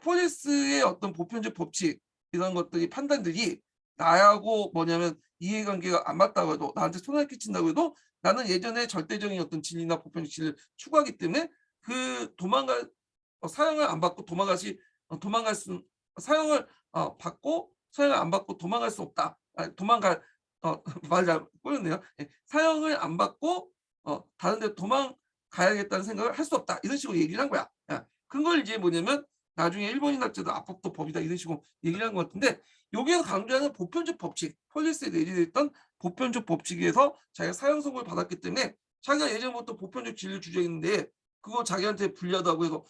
폴리스의 어떤 보편적 법칙 이런 것들이 판단들이 나하고 뭐냐면 이해관계가 안 맞다고 해도 나한테 손해를 끼친다고 해도 나는 예전에 절대적인 어떤 진리나 보편적 진리를 추구하기 때문에 그 사형을 안 받고 도망갈 수 사형을 받고 사형을 안 받고 도망갈 수 없다. 도망갈 말 잘 꼬였네요. 예, 사형을 안 받고 다른 데 도망가야겠다는 생각을 할 수 없다. 이런 식으로 얘기를 한 거야. 예. 그걸 이제 뭐냐면 나중에 일본인 학자도 압법도 법이다 이런 식으로 얘기를 한 것 같은데 여기에서 강조하는 보편적 법칙, 폴리스에 내재됐던 보편적 법칙에서 자기가 사형 선고를 받았기 때문에 자기가 예전부터 보편적 진리를 주장했는데 그거 자기한테 불리하다고 해서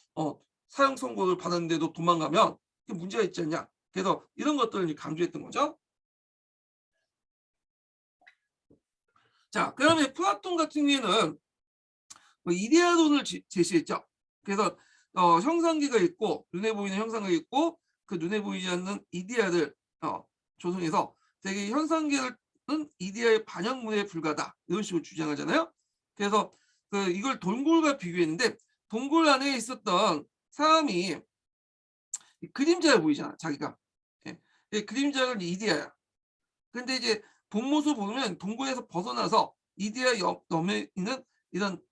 사형 선고를 받았는데도 도망가면 그게 문제가 있지 않냐. 그래서 이런 것들을 강조했던 거죠. 자, 그다음에 플라톤 같은 경우에는 이데아론을 제시했죠. 그래서 형상계가 있고 눈에 보이는 형상계가 있고 그 눈에 보이지 않는 이데아를 조성해서 되게 현상계는 이데아의 반영문에 불과하다 이런 식으로 주장하잖아요. 그래서 이걸 동굴과 비교했는데 동굴 안에 있었던 사람이 그림자가 보이잖아 자기가. 예. 그림자가 이데아야. 근데 이제 본 모습 보면 동굴에서 벗어나서 이데아 넘에 있는 이런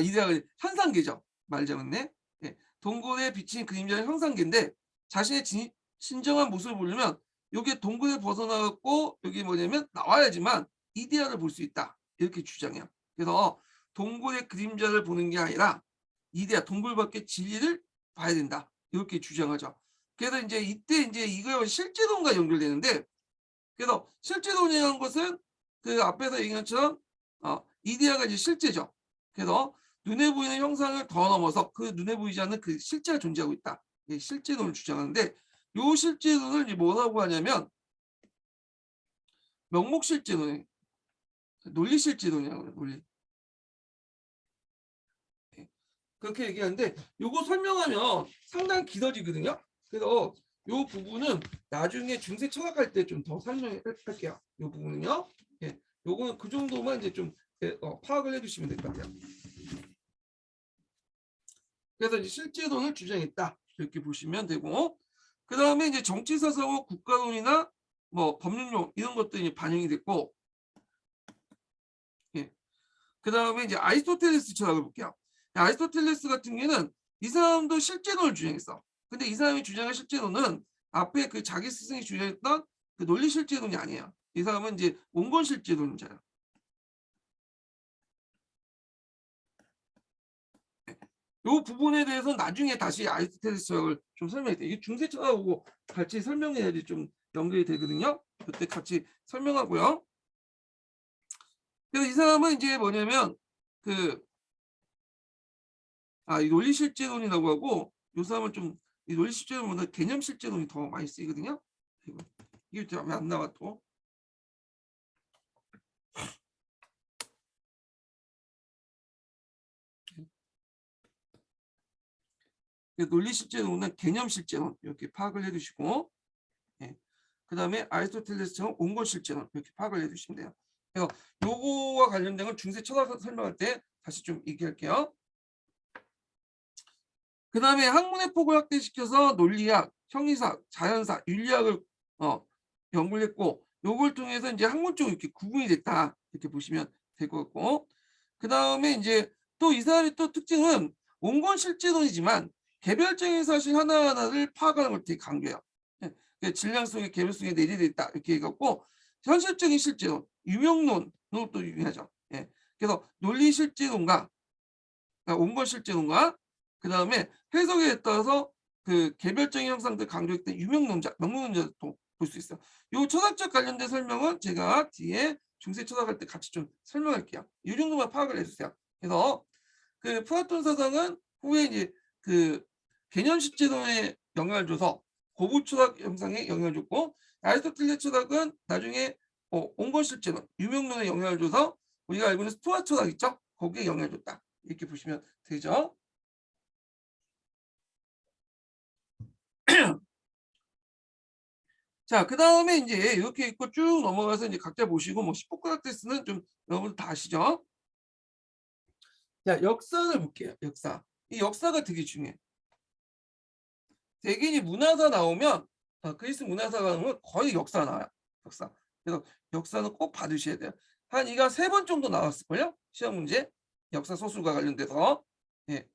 이데아가 현상계죠. 말자면네. 예. 동굴에 비친 그림자는 형상계인데 자신의 진정한 모습을 보려면 여기 동굴에 벗어나고 여기 뭐냐면 나와야지만 이데아를 볼 수 있다. 이렇게 주장해요. 그래서 동굴의 그림자를 보는 게 아니라 이데아 동굴 밖의 진리를 봐야 된다. 이렇게 주장하죠. 그래서 이제 이때 이제 이거 실제론과 연결되는데 그래서 실제론이라는 것은 그 앞에서 얘기한 것처럼 이데아가 이제 실제죠. 그래서 눈에 보이는 형상을 더 넘어서 그 눈에 보이지 않는 그 실제가 존재하고 있다. 실제론을 주장하는데 요 실제론을 이제 뭐라고 하냐면 명목실제론, 논리실제론이라고 해요. 논리. 그렇게 얘기하는데 요거 설명하면 상당히 길어지거든요. 그래서 요 부분은 나중에 중세 철학할 때 좀 더 설명할게요. 요 부분은요. 예, 요거는 그 정도만 이제 좀 파악을 해주시면 될 것 같아요. 그래서 이제 실제론을 주장했다 이렇게 보시면 되고, 그 다음에 이제 정치사상과 국가론이나 뭐 법률용 이런 것들이 반영이 됐고, 예. 그 다음에 이제 아리스토텔레스 철학을 볼게요. 아리스토텔레스 같은 경우에는 이 사람도 실제론을 주장했어. 근데 이 사람이 주장한 실제론은 앞에 그 자기 스승이 주장했던 그 논리 실제론이 아니에요. 이 사람은 이제 원본 실제론자예요. 이 부분에 대해서 나중에 다시 아리스토텔레스 철학을 좀 설명해 드릴게요. 이게 중세 철학하고 같이 설명해야지 좀 연결이 되거든요. 그때 같이 설명하고요. 그래서 이 사람은 이제 뭐냐면 그 이 논리실제론이라고 하고 이 사람은 좀 이 논리실제론보다 개념실제론이 더 많이 쓰이거든요. 이게 왜 안 나와 또? 논리실제론은 개념실제론 이렇게 파악을 해두시고, 예. 그 다음에 아리스토텔레스처럼 온건실제론 이렇게 파악을 해두시면 돼요. 그래서 요거와 관련된 건 중세 철학 설명할 때 다시 좀 얘기할게요. 그 다음에 학문의 폭을 확대시켜서 논리학, 형이사학, 자연사, 윤리학을 연구를 했고, 요걸 통해서 이제 학문 쪽으로 이렇게 구분이 됐다 이렇게 보시면 될 것 같고, 그 다음에 이제 또 이 사람의 또 특징은 온건실제론이지만 개별적인 사실 하나하나를 파악하는 걸 되게 강조해요. 예, 질량 속에 개별성이 내재되어 있다 이렇게 해갖고, 현실적인 실제론, 유명론도 또 유명하죠. 예. 그래서 논리실제론과 온건실제론과 그 다음에 해석에 따라서 그 개별적인 형상들 강조했던 유명론자, 명문론자도 볼 수 있어요. 요 철학적 관련된 설명은 제가 뒤에 중세 철학할 때 같이 좀 설명할게요. 이 정도만 파악을 해주세요. 그래서 그 플라톤 사상은 후에 이제 그 개념실제론에 영향을 줘서 고부 철학 형상에 영향을 줬고, 아리스토텔레스 철학은 나중에 온건실제론, 유명론에 영향을 줘서 우리가 알고 있는 스토아 철학 있죠? 거기에 영향을 줬다. 이렇게 보시면 되죠. 자, 그 다음에 이제 이렇게 있고 쭉 넘어가서 이제 각자 보시고, 뭐 히포크라테스는 좀 여러분 다 아시죠? 자, 역사를 볼게요. 역사. 이 역사가 되게 중요해. 대개이 문화사 나오면 그리스 문화사가 나오면 거의 역사 나와요. 역사. 그래서 역사는 꼭 받으셔야 돼요. 한 이가 3번 정도 나왔을걸요? 시험 문제. 역사 소설과 관련돼서. 예.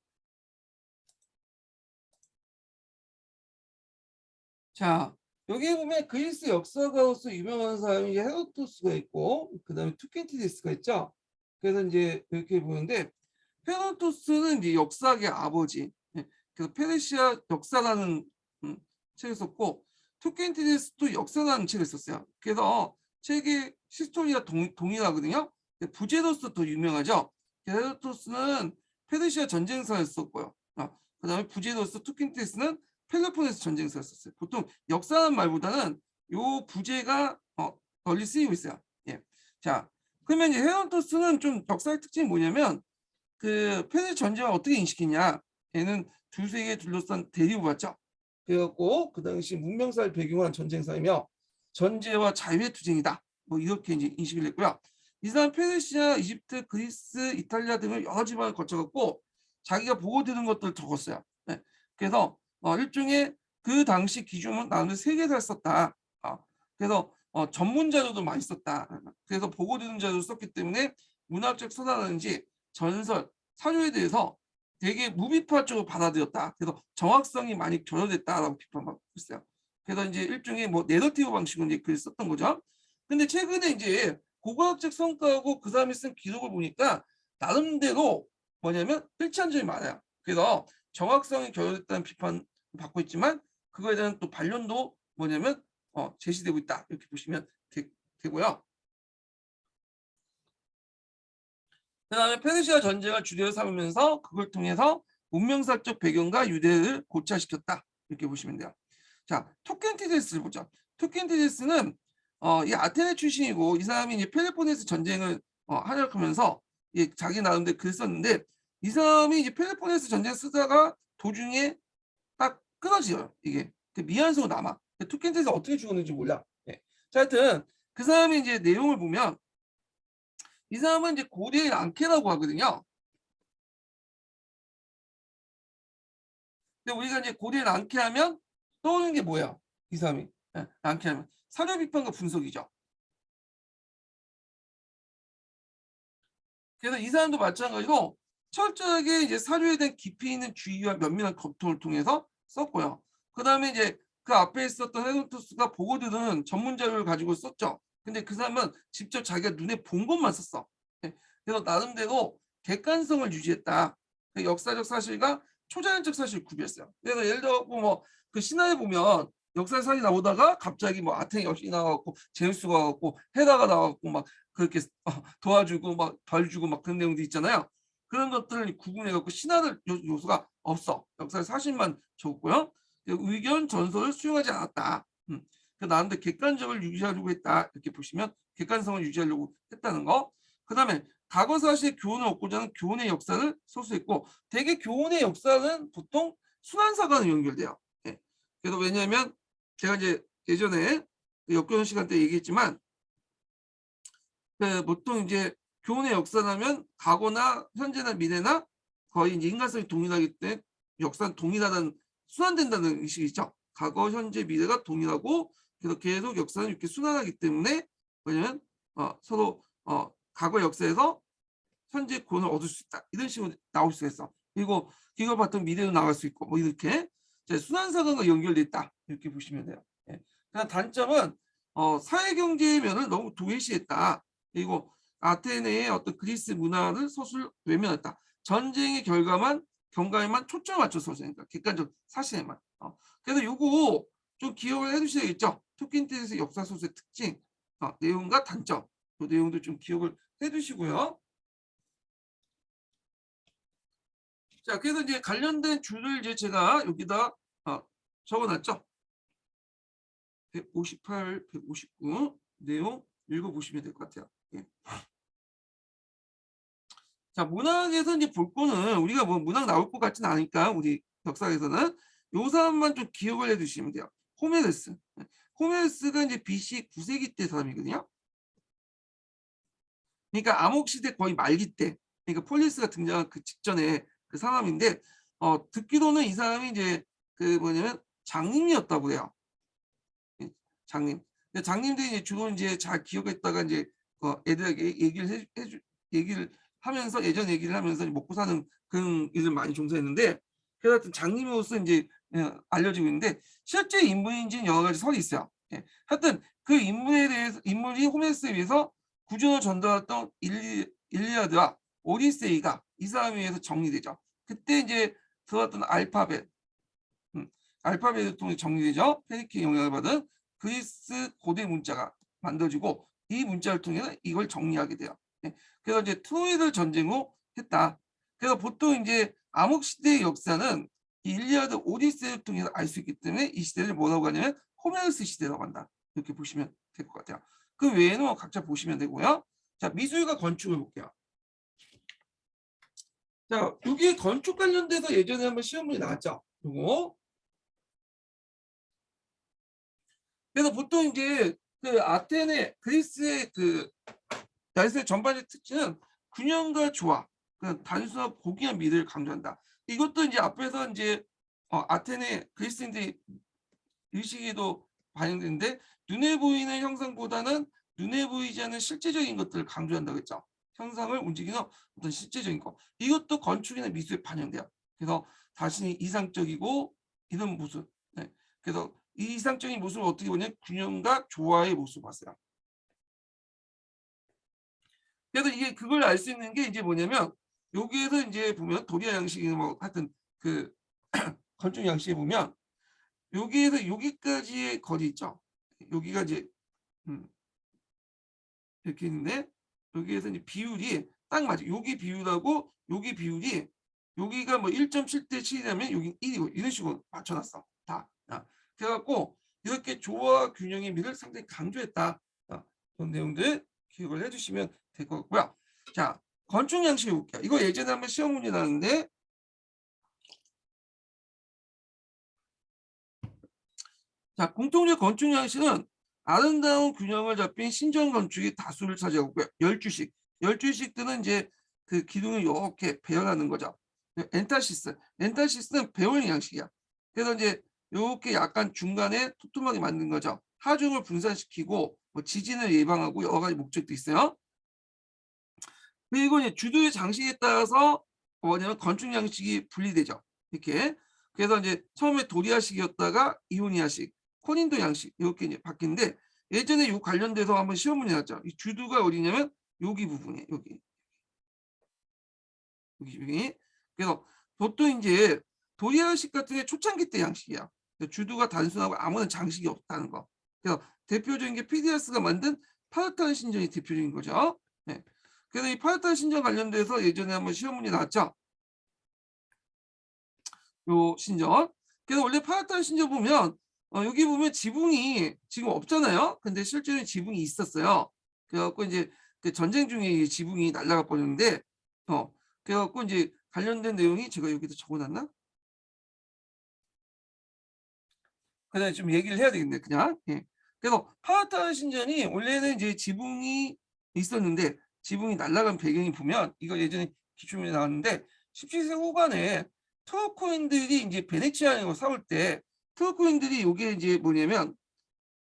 자, 여기 보면 그리스 역사가로서 유명한 사람이 헤로도스가 있고, 그 다음에 투킨티디스가 있죠. 그래서 이제 이렇게 보는데, 헤로도스는 이제 역사학의 아버지. 예. 그래서 페르시아 역사라는 책을 썼고, 투킨티디스도 역사라는 책을 썼어요. 그래서 책의 히스토리가 동일하거든요. 부제로스 더 유명하죠. 헤로도스는 페르시아 전쟁사를 썼고요. 그 다음에 부제로스, 투킨티디스는 펠로폰네소 전쟁사를 썼어요. 보통 역사라는 말보다는 요 부제가 널리 쓰이고 있어요. 예. 자, 그러면 이제 헤로도스는 좀 역사의 특징이 뭐냐면 그 페르시 전쟁을 어떻게 인식했냐? 얘는 두 세계에 둘러싼 대립우였죠. 그래갖고 그 당시 문명사를 배경으로 한 전쟁사이며 전제와 자유의 투쟁이다. 뭐 이렇게 이제 인식을 했고요. 이 사람 페르시아, 이집트, 그리스, 이탈리아 등을 여러 지방을 거쳐갖고 자기가 보고 들은 것들을 적었어요. 네. 그래서 일종의 그 당시 기준은 나는 세계사를 썼다. 그래서 전문 자료도 많이 썼다. 그래서 보고 들은 자료를 썼기 때문에 문학적 서사라든지 전설, 사료에 대해서 되게 무비파 쪽으로 받아들였다. 그래서 정확성이 많이 결여됐다라고 비판받고 있어요. 그래서 이제 일종의 뭐 내러티브 방식으로 이제 글을 썼던 거죠. 근데 최근에 이제 고고학적 성과하고 그 사람이 쓴 기록을 보니까 나름대로 뭐냐면 일치한 점이 많아요. 그래서 정확성이 결여됐다는 비판 받고 있지만 그거에 대한 또 반론도 뭐냐면 제시되고 있다. 이렇게 보시면 되고요. 그 다음에 페르시아 전쟁을 주제로 삼으면서 그걸 통해서 문명사적 배경과 유대를 고착시켰다. 이렇게 보시면 돼요. 자, 투켄티데스를 보죠. 투켄티데스는 이 아테네 출신이고 이 사람이 이제 펠로폰네소 전쟁을 활약하면서 자기 나름대로 글 썼는데 이 사람이 이제 펠로폰네소 전쟁 쓰다가 도중에 딱 끊어져요. 이게 미완성으로 남아. 투켄티데스 어떻게 죽었는지 몰라. 네. 자, 하여튼 그 사람이 이제 내용을 보면 이 사람은 이제 고대의 랑케라고 하거든요. 근데 우리가 이제 고대의 랑케 하면 떠오르는 게 뭐예요? 이 사람이. 랑케 하면 사료 비판과 분석이죠. 그래서 이 사람도 마찬가지로 철저하게 이제 사료에 대한 깊이 있는 주의와 면밀한 검토를 통해서 썼고요. 그 다음에 이제 그 앞에 있었던 헤로도스가 보고들은 전문 자료를 가지고 썼죠. 근데 그 사람은 직접 자기가 눈에 본 것만 썼어. 그래서 나름대로 객관성을 유지했다. 그 역사적 사실과 초자연적 사실을 구별했어요. 그래서 예를 들어 뭐그 신화에 보면 역사상이 나오다가 갑자기 뭐 아테네 여신이 나와갖고 제우스가 와갖고 헤라가 나와갖고 막 그렇게 도와주고 막 벌 주고 막 그런 내용도 있잖아요. 그런 것들을 구분해갖고 신화를 요소가 없어. 역사의 사실만 적었고요. 의견 전설을 수용하지 않았다. 그 나름대로 객관적을 유지하려고 했다. 이렇게 보시면 객관성을 유지하려고 했다는 거. 그다음에 과거 사실의 교훈을 얻고자 하는 교훈의 역사를 소수했고, 대개 교훈의 역사는 보통 순환사과는 연결돼요. 예. 그래서 왜냐하면 제가 이제 예전에 역교훈 시간 때 얘기했지만 보통 이제 교훈의 역사라면 과거나 현재나 미래나 거의 이제 인간성이 동일하기 때문에 역사는 동일하다는 순환된다는 의식이 있죠. 과거, 현재, 미래가 동일하고 그래서 계속 역사는 이렇게 순환하기 때문에 뭐냐면 서로 과거 역사에서 현재 교훈을 얻을 수 있다. 이런 식으로 나올 수 있어. 그리고 이걸 봤던 미래로 나갈 수 있고 뭐 이렇게 순환사관과 연결돼 있다. 이렇게 보시면 돼요. 예. 그러나 단점은 사회경제의 면을 너무 도외시했다. 그리고 아테네의 어떤 그리스 문화를 서술 외면했다. 전쟁의 경과에만 초점을 맞춰서 그러니까 객관적 사실에만. 그래서 요거 좀 기억을 해두셔야겠죠. 토킨티스의 역사 소설의 특징, 내용과 단점, 그 내용도 좀 기억을 해두시고요. 자, 그래서 이제 관련된 줄을 이제 제가 여기다 적어놨죠. 158, 159 내용 읽어보시면 될 것 같아요. 예. 자, 문학에서 이제 볼 거는 우리가 뭐 문학 나올 것 같지는 않으니까 우리 역사에서는 요 사람만 좀 기억을 해두시면 돼요. 호메르스. 호메르스가 이제 BC 9세기 때 사람이거든요. 그러니까 암흑시대 거의 말기 때, 그러니까 폴리스가 등장한 그 직전에 그 사람인데, 듣기로는 이 사람이 이제 그 뭐냐면 장님이었다고 해요. 장님. 근데 장님들이 이제 주로 이제 잘 기억했다가 이제 애들에게 얘기를 하면서 예전 얘기를 하면서 먹고 사는 그런 일을 많이 종사했는데, 그래서 장님으로서 이제 알려지고 있는데 실제 인물인지는 여러 가지 설이 있어요. 예. 하여튼 그 인물이 호메스에 비해서 구조를 전달했던 일리아드와 오디세이가 이 사람에 의해서 정리되죠. 그때 이제 들어왔던 알파벳을 통해 정리되죠. 페니키의 영향을 받은 그리스 고대 문자가 만들어지고 이 문자를 통해 이걸 정리하게 돼요. 그래서 이제 트로이를 전쟁 후 했다. 그래서 보통 이제 암흑 시대의 역사는 일리아드 오디세이를 통해서 알 수 있기 때문에 이 시대를 뭐라고 하냐면 호메르스 시대라고 한다. 이렇게 보시면 될 것 같아요. 그 외에는 각자 보시면 되고요. 자, 미술과 건축을 볼게요. 자, 여기 건축 관련돼서 예전에 한번 시험문이 나왔죠. 요거. 그래서 보통 이제 그 아테네 그리스의 그 야세 전반의 특징은 균형과 조화, 단순하고 고귀한 미를 강조한다. 이것도 이제 앞에서 이제 아테네 그리스인들이 의식에도 반영되는데 눈에 보이는 형상보다는 눈에 보이지 않는 실제적인 것들을 강조한다고 했죠. 형상을 움직이는 어떤 실제적인 것. 이것도 건축이나 미술에 반영돼요. 그래서 자신이 이상적이고 이런 모습. 네. 그래서 이 이상적인 모습을 어떻게 보냐면 균형과 조화의 모습을 봤어요. 그래서 이게 그걸 알 수 있는 게 이제 뭐냐면 여기에서 이제 보면 도리아 양식이 뭐 하여튼 그 건축 양식에 보면 여기에서 여기까지의 거리 있죠. 여기가 이제 이렇게 있는데 여기에서 이제 비율이 딱 맞아. 여기 비율하고 여기 비율이 여기가 뭐 1.7대 7이라면 여기 1이고 이런 식으로 맞춰놨어. 다. 그래갖고 이렇게 조화 균형의 미를 상당히 강조했다. 그런 내용들 기억을 해주시면 될 것 같고요. 자, 건축 양식 볼게요. 이거 예전에 한번 시험 문제 나왔는데 자, 공통적 건축 양식은 아름다운 균형을 잡힌 신전 건축이 다수를 차지하고 있고요. 열주식들은 이제 그 기둥을 이렇게 배열하는 거죠. 엔타시스는 배열 양식이야. 그래서 이제 이렇게 약간 중간에 촘촘하게 만든 거죠. 하중을 분산시키고 뭐 지진을 예방하고 여러 가지 목적도 있어요. 그리고 이제 주도의 장식에 따라서 뭐냐면 건축 양식이 분리되죠. 이렇게. 그래서 이제 처음에 도리아식이었다가 이오니아식, 코닌도 양식 이렇게 이제 바뀌는데 예전에 이 관련돼서 한번 시험 문제 났죠. 이 주도가 어디냐면 여기 부분이에요. 여기. 그래서 보통 이제 도리아식 같은 게 초창기 때 양식이야. 주두가 단순하고 아무런 장식이 없다는 거. 그래서 대표적인 게 피디아스가 만든 파르타르 신전이 대표적인 거죠. 네. 그래서 이 파르타르 신전 관련돼서 예전에 한번 시험 문제 나왔죠. 요 신전. 그래서 원래 파르타르 신전 보면 여기 보면 지붕이 지금 없잖아요. 근데 실제로 지붕이 있었어요. 그래갖고 이제 그 전쟁 중에 이 지붕이 날아가 버렸는데 그래갖고 이제 관련된 내용이 제가 여기다 적어놨나? 그냥 좀 얘기를 해야 되겠네, 그냥. 예. 그래서 파르타르 신전이 원래는 이제 지붕이 있었는데 지붕이 날아간 배경이 보면 이거 예전에 기출문제 나왔는데 17세기 후반에 투르코인들이 이제 베네치아하고 싸울 때 투르코인들이 이게 이제 뭐냐면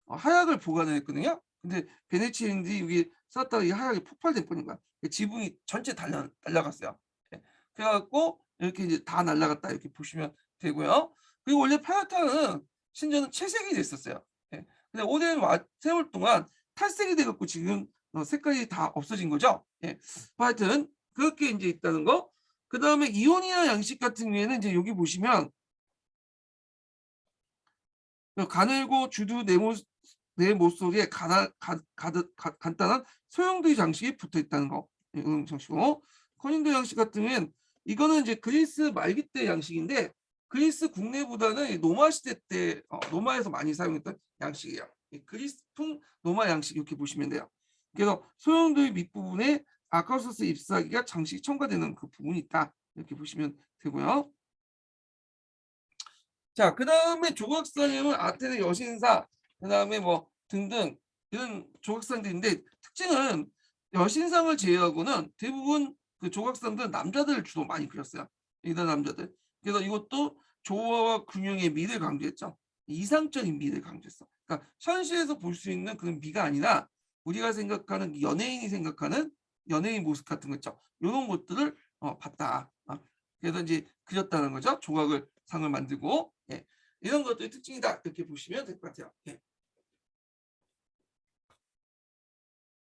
하약을 보관을 했거든요. 근데 베네치아인들이 여기 쐈다가 이 하약이 폭발돼 버린 거야. 지붕이 전체 날아갔어요. 예. 그래갖고 이렇게 이제 다 날아갔다 이렇게 보시면 되고요. 그리고 원래 파르타르는 신전은 채색이 됐었어요. 예. 근데 오랜 세월 동안 탈색이 돼갖고 지금 색깔이 다 없어진 거죠. 예. 하여튼 그렇게 이제 있다는 거. 그 다음에 이오니아 양식 같은 경우에는 이제 여기 보시면 가늘고 주두 네모 속에 간단한 소형도의 장식이 붙어 있다는 거. 장식이고 커닝도 양식 같은 경우에는 이거는 이제 그리스 말기 때 양식인데 그리스 국내보다는 노마 시대 때 노마에서 많이 사용했던 양식이에요. 그리스풍 노마 양식 이렇게 보시면 돼요. 그래서 소형도의 밑부분에 아카우스스 잎사귀가 장식이 첨가되는 그 부분이 있다. 이렇게 보시면 되고요. 자, 그 다음에 조각상에는 아테네 여신사, 그 다음에 뭐 등등 이런 조각상들인데 특징은 여신상을 제외하고는 대부분 그 조각상들은 남자들을 주로 많이 그렸어요. 이런 남자들. 그래서 이것도 조화와 균형의 미를 강조했죠. 이상적인 미를 강조했어. 그러니까 현실에서 볼 수 있는 그런 미가 아니라 우리가 생각하는 연예인이 생각하는 연예인 모습 같은 거 있죠. 이런 것들을 봤다. 그래서 이제 그렸다는 거죠. 조각을 상을 만들고 이런 것들이 특징이다 이렇게 보시면 될 것 같아요.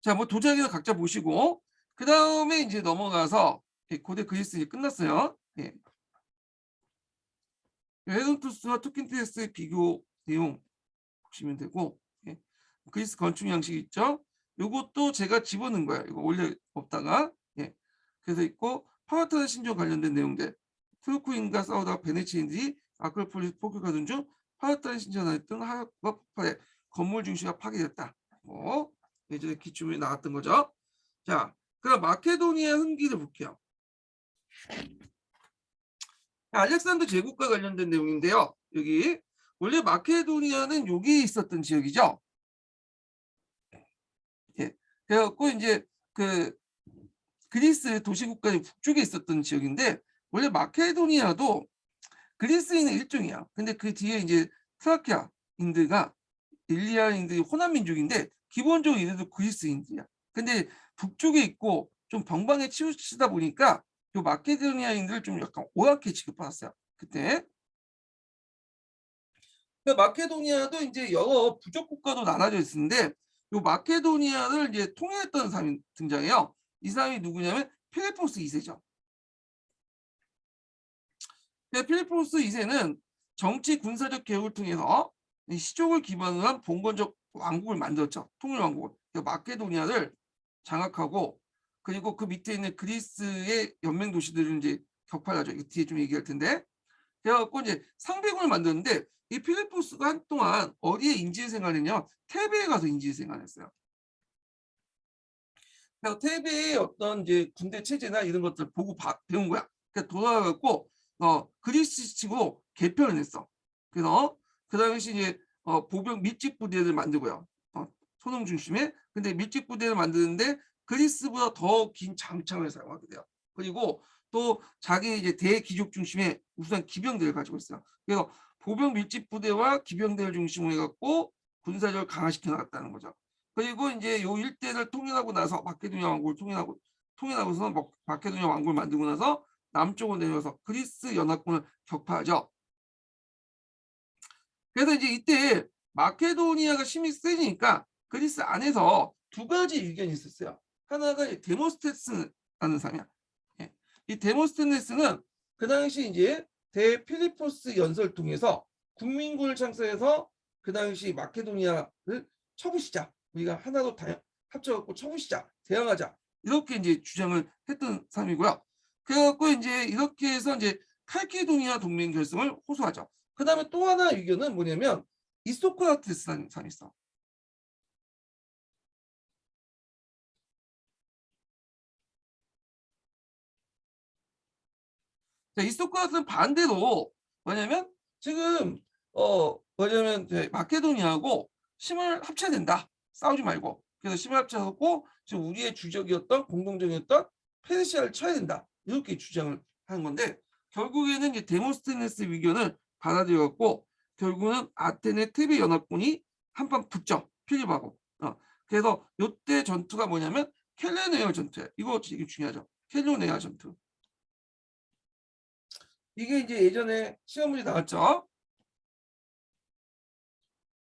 자, 뭐 도자기는 각자 보시고 그 다음에 이제 넘어가서 고대 그리스 이제 끝났어요. 헤론토스와 투킨티데스의 비교 내용 보시면 되고 그리스 건축 양식 있죠. 요것도 제가 집어넣은 거예요. 이거 원래 없다가 그래서 있고 파르타르 신전 관련된 내용들 트루코인과 싸우다가 베네치인들이 아크로폴리스 폭격하던 중 파르타르 신전에 있던 하약과 폭발에 건물 중심가 파괴됐다. 예전에 기출문제 나왔던 거죠. 자, 그럼 마케도니아 흥기를 볼게요. 알렉산더 제국과 관련된 내용인데요. 여기 원래 마케도니아는 여기 있었던 지역이죠. 그래갖고 이제 그 그리스 도시국가의 북쪽에 있었던 지역인데 원래 마케도니아도 그리스인의 일종이야. 근데 그 뒤에 이제 트라키아인들과 일리아인들이 호남 민족인데 기본적으로 이들도 그리스인들이야. 근데 북쪽에 있고 좀 병방에 치우치다 보니까 요 마케도니아인들을 좀 약간 오약해 취급받았어요. 그때. 마케도니아도 이제 여러 부족 국가도 나눠져 있었는데 요 마케도니아를 이제 통일했던 사람이 등장해요. 이 사람이 누구냐면 필리포스 2세죠. 필리포스 2세는 정치 군사적 개혁을 통해서 시족을 기반으로 한 봉건적 왕국을 만들었죠. 통일왕국을. 마케도니아를 장악하고 그리고 그 밑에 있는 그리스의 연맹 도시들을 이제 격파하죠. 이거 뒤에 좀 얘기할 텐데. 그래갖고 이제 상비군을 만드는데 이 필리포스가 한동안 어디에 인질 생활했냐? 테베에 가서 인질 생활했어요. 그래서 테베의 어떤 이제 군대 체제나 이런 것들 보고 배운 거야. 그래서 돌아가고 그리스식으로 개편을 했어. 그래서 그 당시 이제 보병 밀집 부대를 만들고요. 소농 중심에. 근데 밀집 부대를 만드는데 그리스보다 더 긴 장창을 사용하게 돼요. 그리고 또 자기 이제 대기족 중심의 우수한 기병대를 가지고 있어요. 그래서 보병 밀집 부대와 기병대를 중심으로 해갖고 군사력을 강화시켜 나갔다는 거죠. 그리고 이제 요 일대를 통일하고 나서 마케도니아 왕국을 통일하고서 마케도니아 왕국을 만들고 나서 남쪽으로 내려서 그리스 연합군을 격파하죠. 그래서 이제 이때 마케도니아가 힘이 세지니까 그리스 안에서 두 가지 의견이 있었어요. 하나가 데모스테스라는 사람이야. 이 데모스테네스는 그 당시 이제 대필리포스 연설 통해서 국민군을 창설해서 그 당시 마케도니아를 쳐부시자. 우리가 하나로 합쳐갖고 쳐부시자. 대항하자. 이렇게 이제 주장을 했던 사람이고요. 그래갖고 이제 이렇게 해서 이제 칼키도니아 동맹 결성을 호소하죠. 그 다음에 또 하나 의견은 뭐냐면 이소크라테스라는 사람이 있어. 자, 이소크라테스는 반대로 뭐냐면 지금 뭐냐면 마케도니아하고 힘을 합쳐야 된다. 싸우지 말고. 그래서 힘을 합쳐갖고 지금 우리의 주적이었던 공동적이었던 페르시아를 쳐야 된다. 이렇게 주장을 하는 건데 결국에는 이제 데모스테네스 위견을 받아들여갖고 결국은 아테네 테베 연합군이 한판 붙죠. 필립하고. 그래서 이때 전투가 뭐냐면 켈레네어 전투예요. 이거 되게 중요하죠. 켈레네어 전투. 이게 이제 예전에 시험 문제 나왔죠.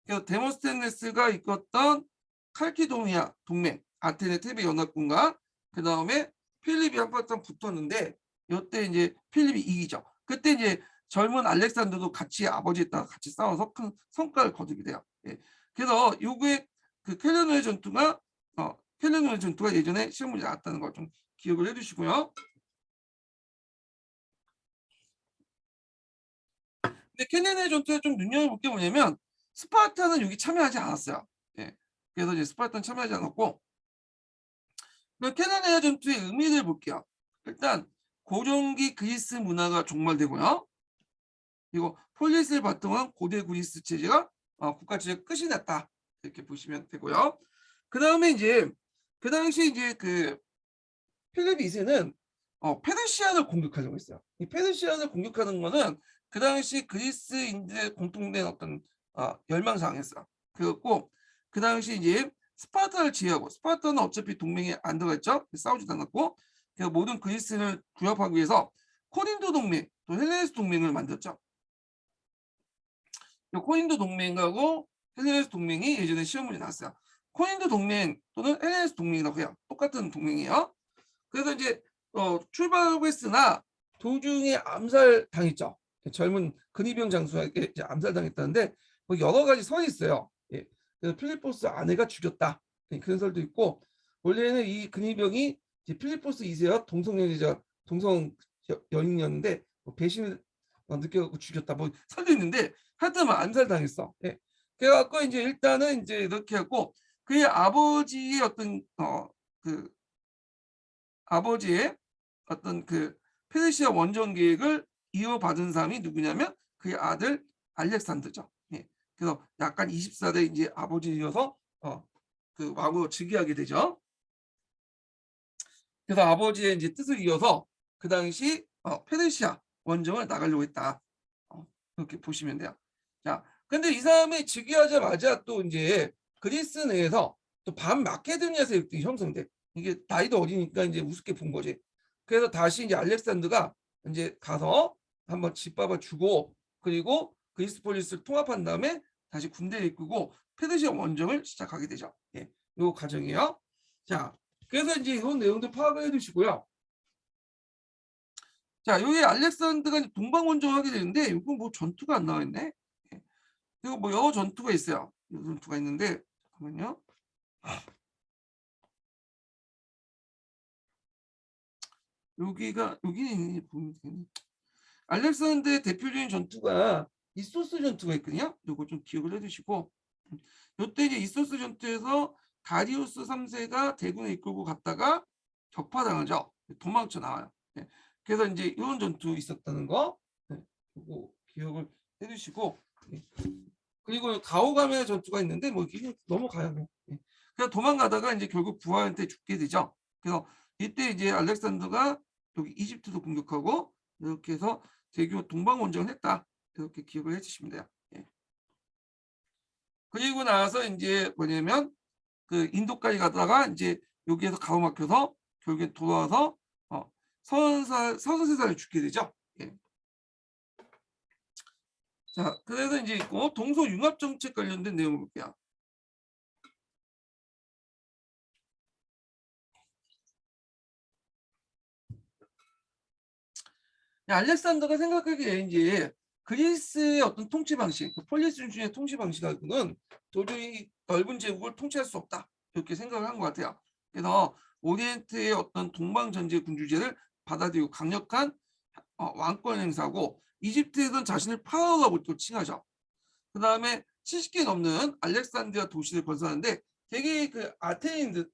그래서 데모스테네스가 이끌었던 칼키도니아 동맹, 아테네 테베 연합군과 그 다음에 필립이 한바탕 붙었는데 이때 이제 필립이 이기죠. 그때 이제 젊은 알렉산더도 같이 아버지에 따라 같이 싸워서 큰 성과를 거두게 돼요. 예. 그래서 요게 그 켈레노의 전투가 켈레노의 전투가 예전에 시험 문제 나왔다는 걸 좀 기억을 해두시고요. 근데 켈레노의 전투에 좀 눈여겨볼 게 뭐냐면 스파르타는 여기 참여하지 않았어요. 예. 그래서 이제 스파르타는 참여하지 않았고 켈레네아 전투의 의미를 볼게요. 일단 고종기 그리스 문화가 종말되고요. 그리고 폴리스를 바탕한 고대 그리스 체제가 국가 체제 끝이 났다. 이렇게 보시면 되고요. 그 다음에 이제 그 당시 이제 그 필립 2세는 페르시아를 공격하려고 했어요. 이 페르시아를 공격하는 거는 그 당시 그리스인들의 공통된 어떤 열망사항이었어요. 그렇고 그 당시 이제 스파르타를 지휘하고 스파르타는 어차피 동맹에 안 들어갔죠. 싸우지도 않았고 그래서 모든 그리스를 구협하기 위해서 코린도 동맹 또 헬레네스 동맹을 만들었죠. 코린도 동맹하고 헬레네스 동맹이 예전에 시험 문제 나왔어요. 코린도 동맹 또는 헬레네스 동맹이라고 해요. 똑같은 동맹이에요. 그래서 이제 출발하고 했으나 도중에 암살 당했죠. 젊은 근위병 장수에게 암살당했다는데 뭐 여러 가지 설이 있어요. 예. 그래서 필리포스 아내가 죽였다. 그런 설도 있고 원래는 이 근위병이 필리포스 2세와 동성 연인이었는데 뭐 배신을 느껴갖고 죽였다. 뭐 설도 있는데 하여튼 암살당했어. 예. 그래갖고 이제 일단은 이제 이렇게 하고 그의 아버지의 어떤 그 아버지의 어떤 그 페르시아 원정 계획을 이어받은 사람이 누구냐면 그의 아들 알렉산더죠. 예. 그래서 약간 24대 이제 아버지여서 그 왕으로 즉위하게 되죠. 그래서 아버지의 이제 뜻을 이어서 그 당시 페르시아 원정을 나가려고 했다. 그렇게 보시면 돼요. 자, 근데 이 사람이 즉위하자마자 또 이제 그리스 내에서 또 반마케도니아 세력들이 형성돼. 이게 나이도 어리니까 이제 우습게 본 거지. 그래서 다시 이제 알렉산더가 이제 가서 한번 집밥을 주고 그리고 그리스 폴리스를 통합한 다음에 다시 군대를 이끌고 페르시아 원정을 시작하게 되죠. 예, 요 과정이에요. 자, 그래서 이제 이런 내용들 파악을 해두시고요. 자, 여기 알렉산더가 동방 원정을 하게 되는데 이건 뭐 전투가 안 나와 있네. 예. 그리고 뭐 여러 전투가 있어요. 여러 전투가 있는데 잠깐만요. 여기는 보면 되겠네. 알렉산더의 대표적인 전투가 이소스 전투가 있거든요. 이거 좀 기억을 해두시고 이때 이제 이소스 전투에서 다리우스 3세가 대군을 이끌고 갔다가 격파당하죠. 도망쳐 나와요. 네. 그래서 이제 이런 전투 있었다는 거 이거 기억을 해두시고 그리고 가오가메 전투가 있는데 뭐 이게 넘어가요. 뭐. 그래서 도망가다가 이제 결국 부하한테 죽게 되죠. 그래서 이때 이제 알렉산더가 여기 이집트도 공격하고 이렇게 해서 대규모 동방 원정을 했다. 이렇게 기억을 해주시면 돼요. 예. 그리고 나서 이제 뭐냐면 그 인도까지 가다가 이제 여기에서 가로막혀서 결국에 돌아와서 33살에 죽게 되죠. 예. 자, 그래서 이제 있고 동서융합 정책 관련된 내용을 볼게요. 알렉산더가 생각하기에 이제 그리스의 어떤 통치 방식, 폴리스 중심의 통치 방식하고는 도저히 넓은 제국을 통치할 수 없다. 이렇게 생각을 한 것 같아요. 그래서 오리엔트의 어떤 동방 전제 군주제를 받아들이고 강력한 왕권 행사하고 이집트에서는 자신을 파라오라고 또 칭하죠. 그 다음에 70개 넘는 알렉산드리아 도시를 건설하는데 되게 그 아테네인들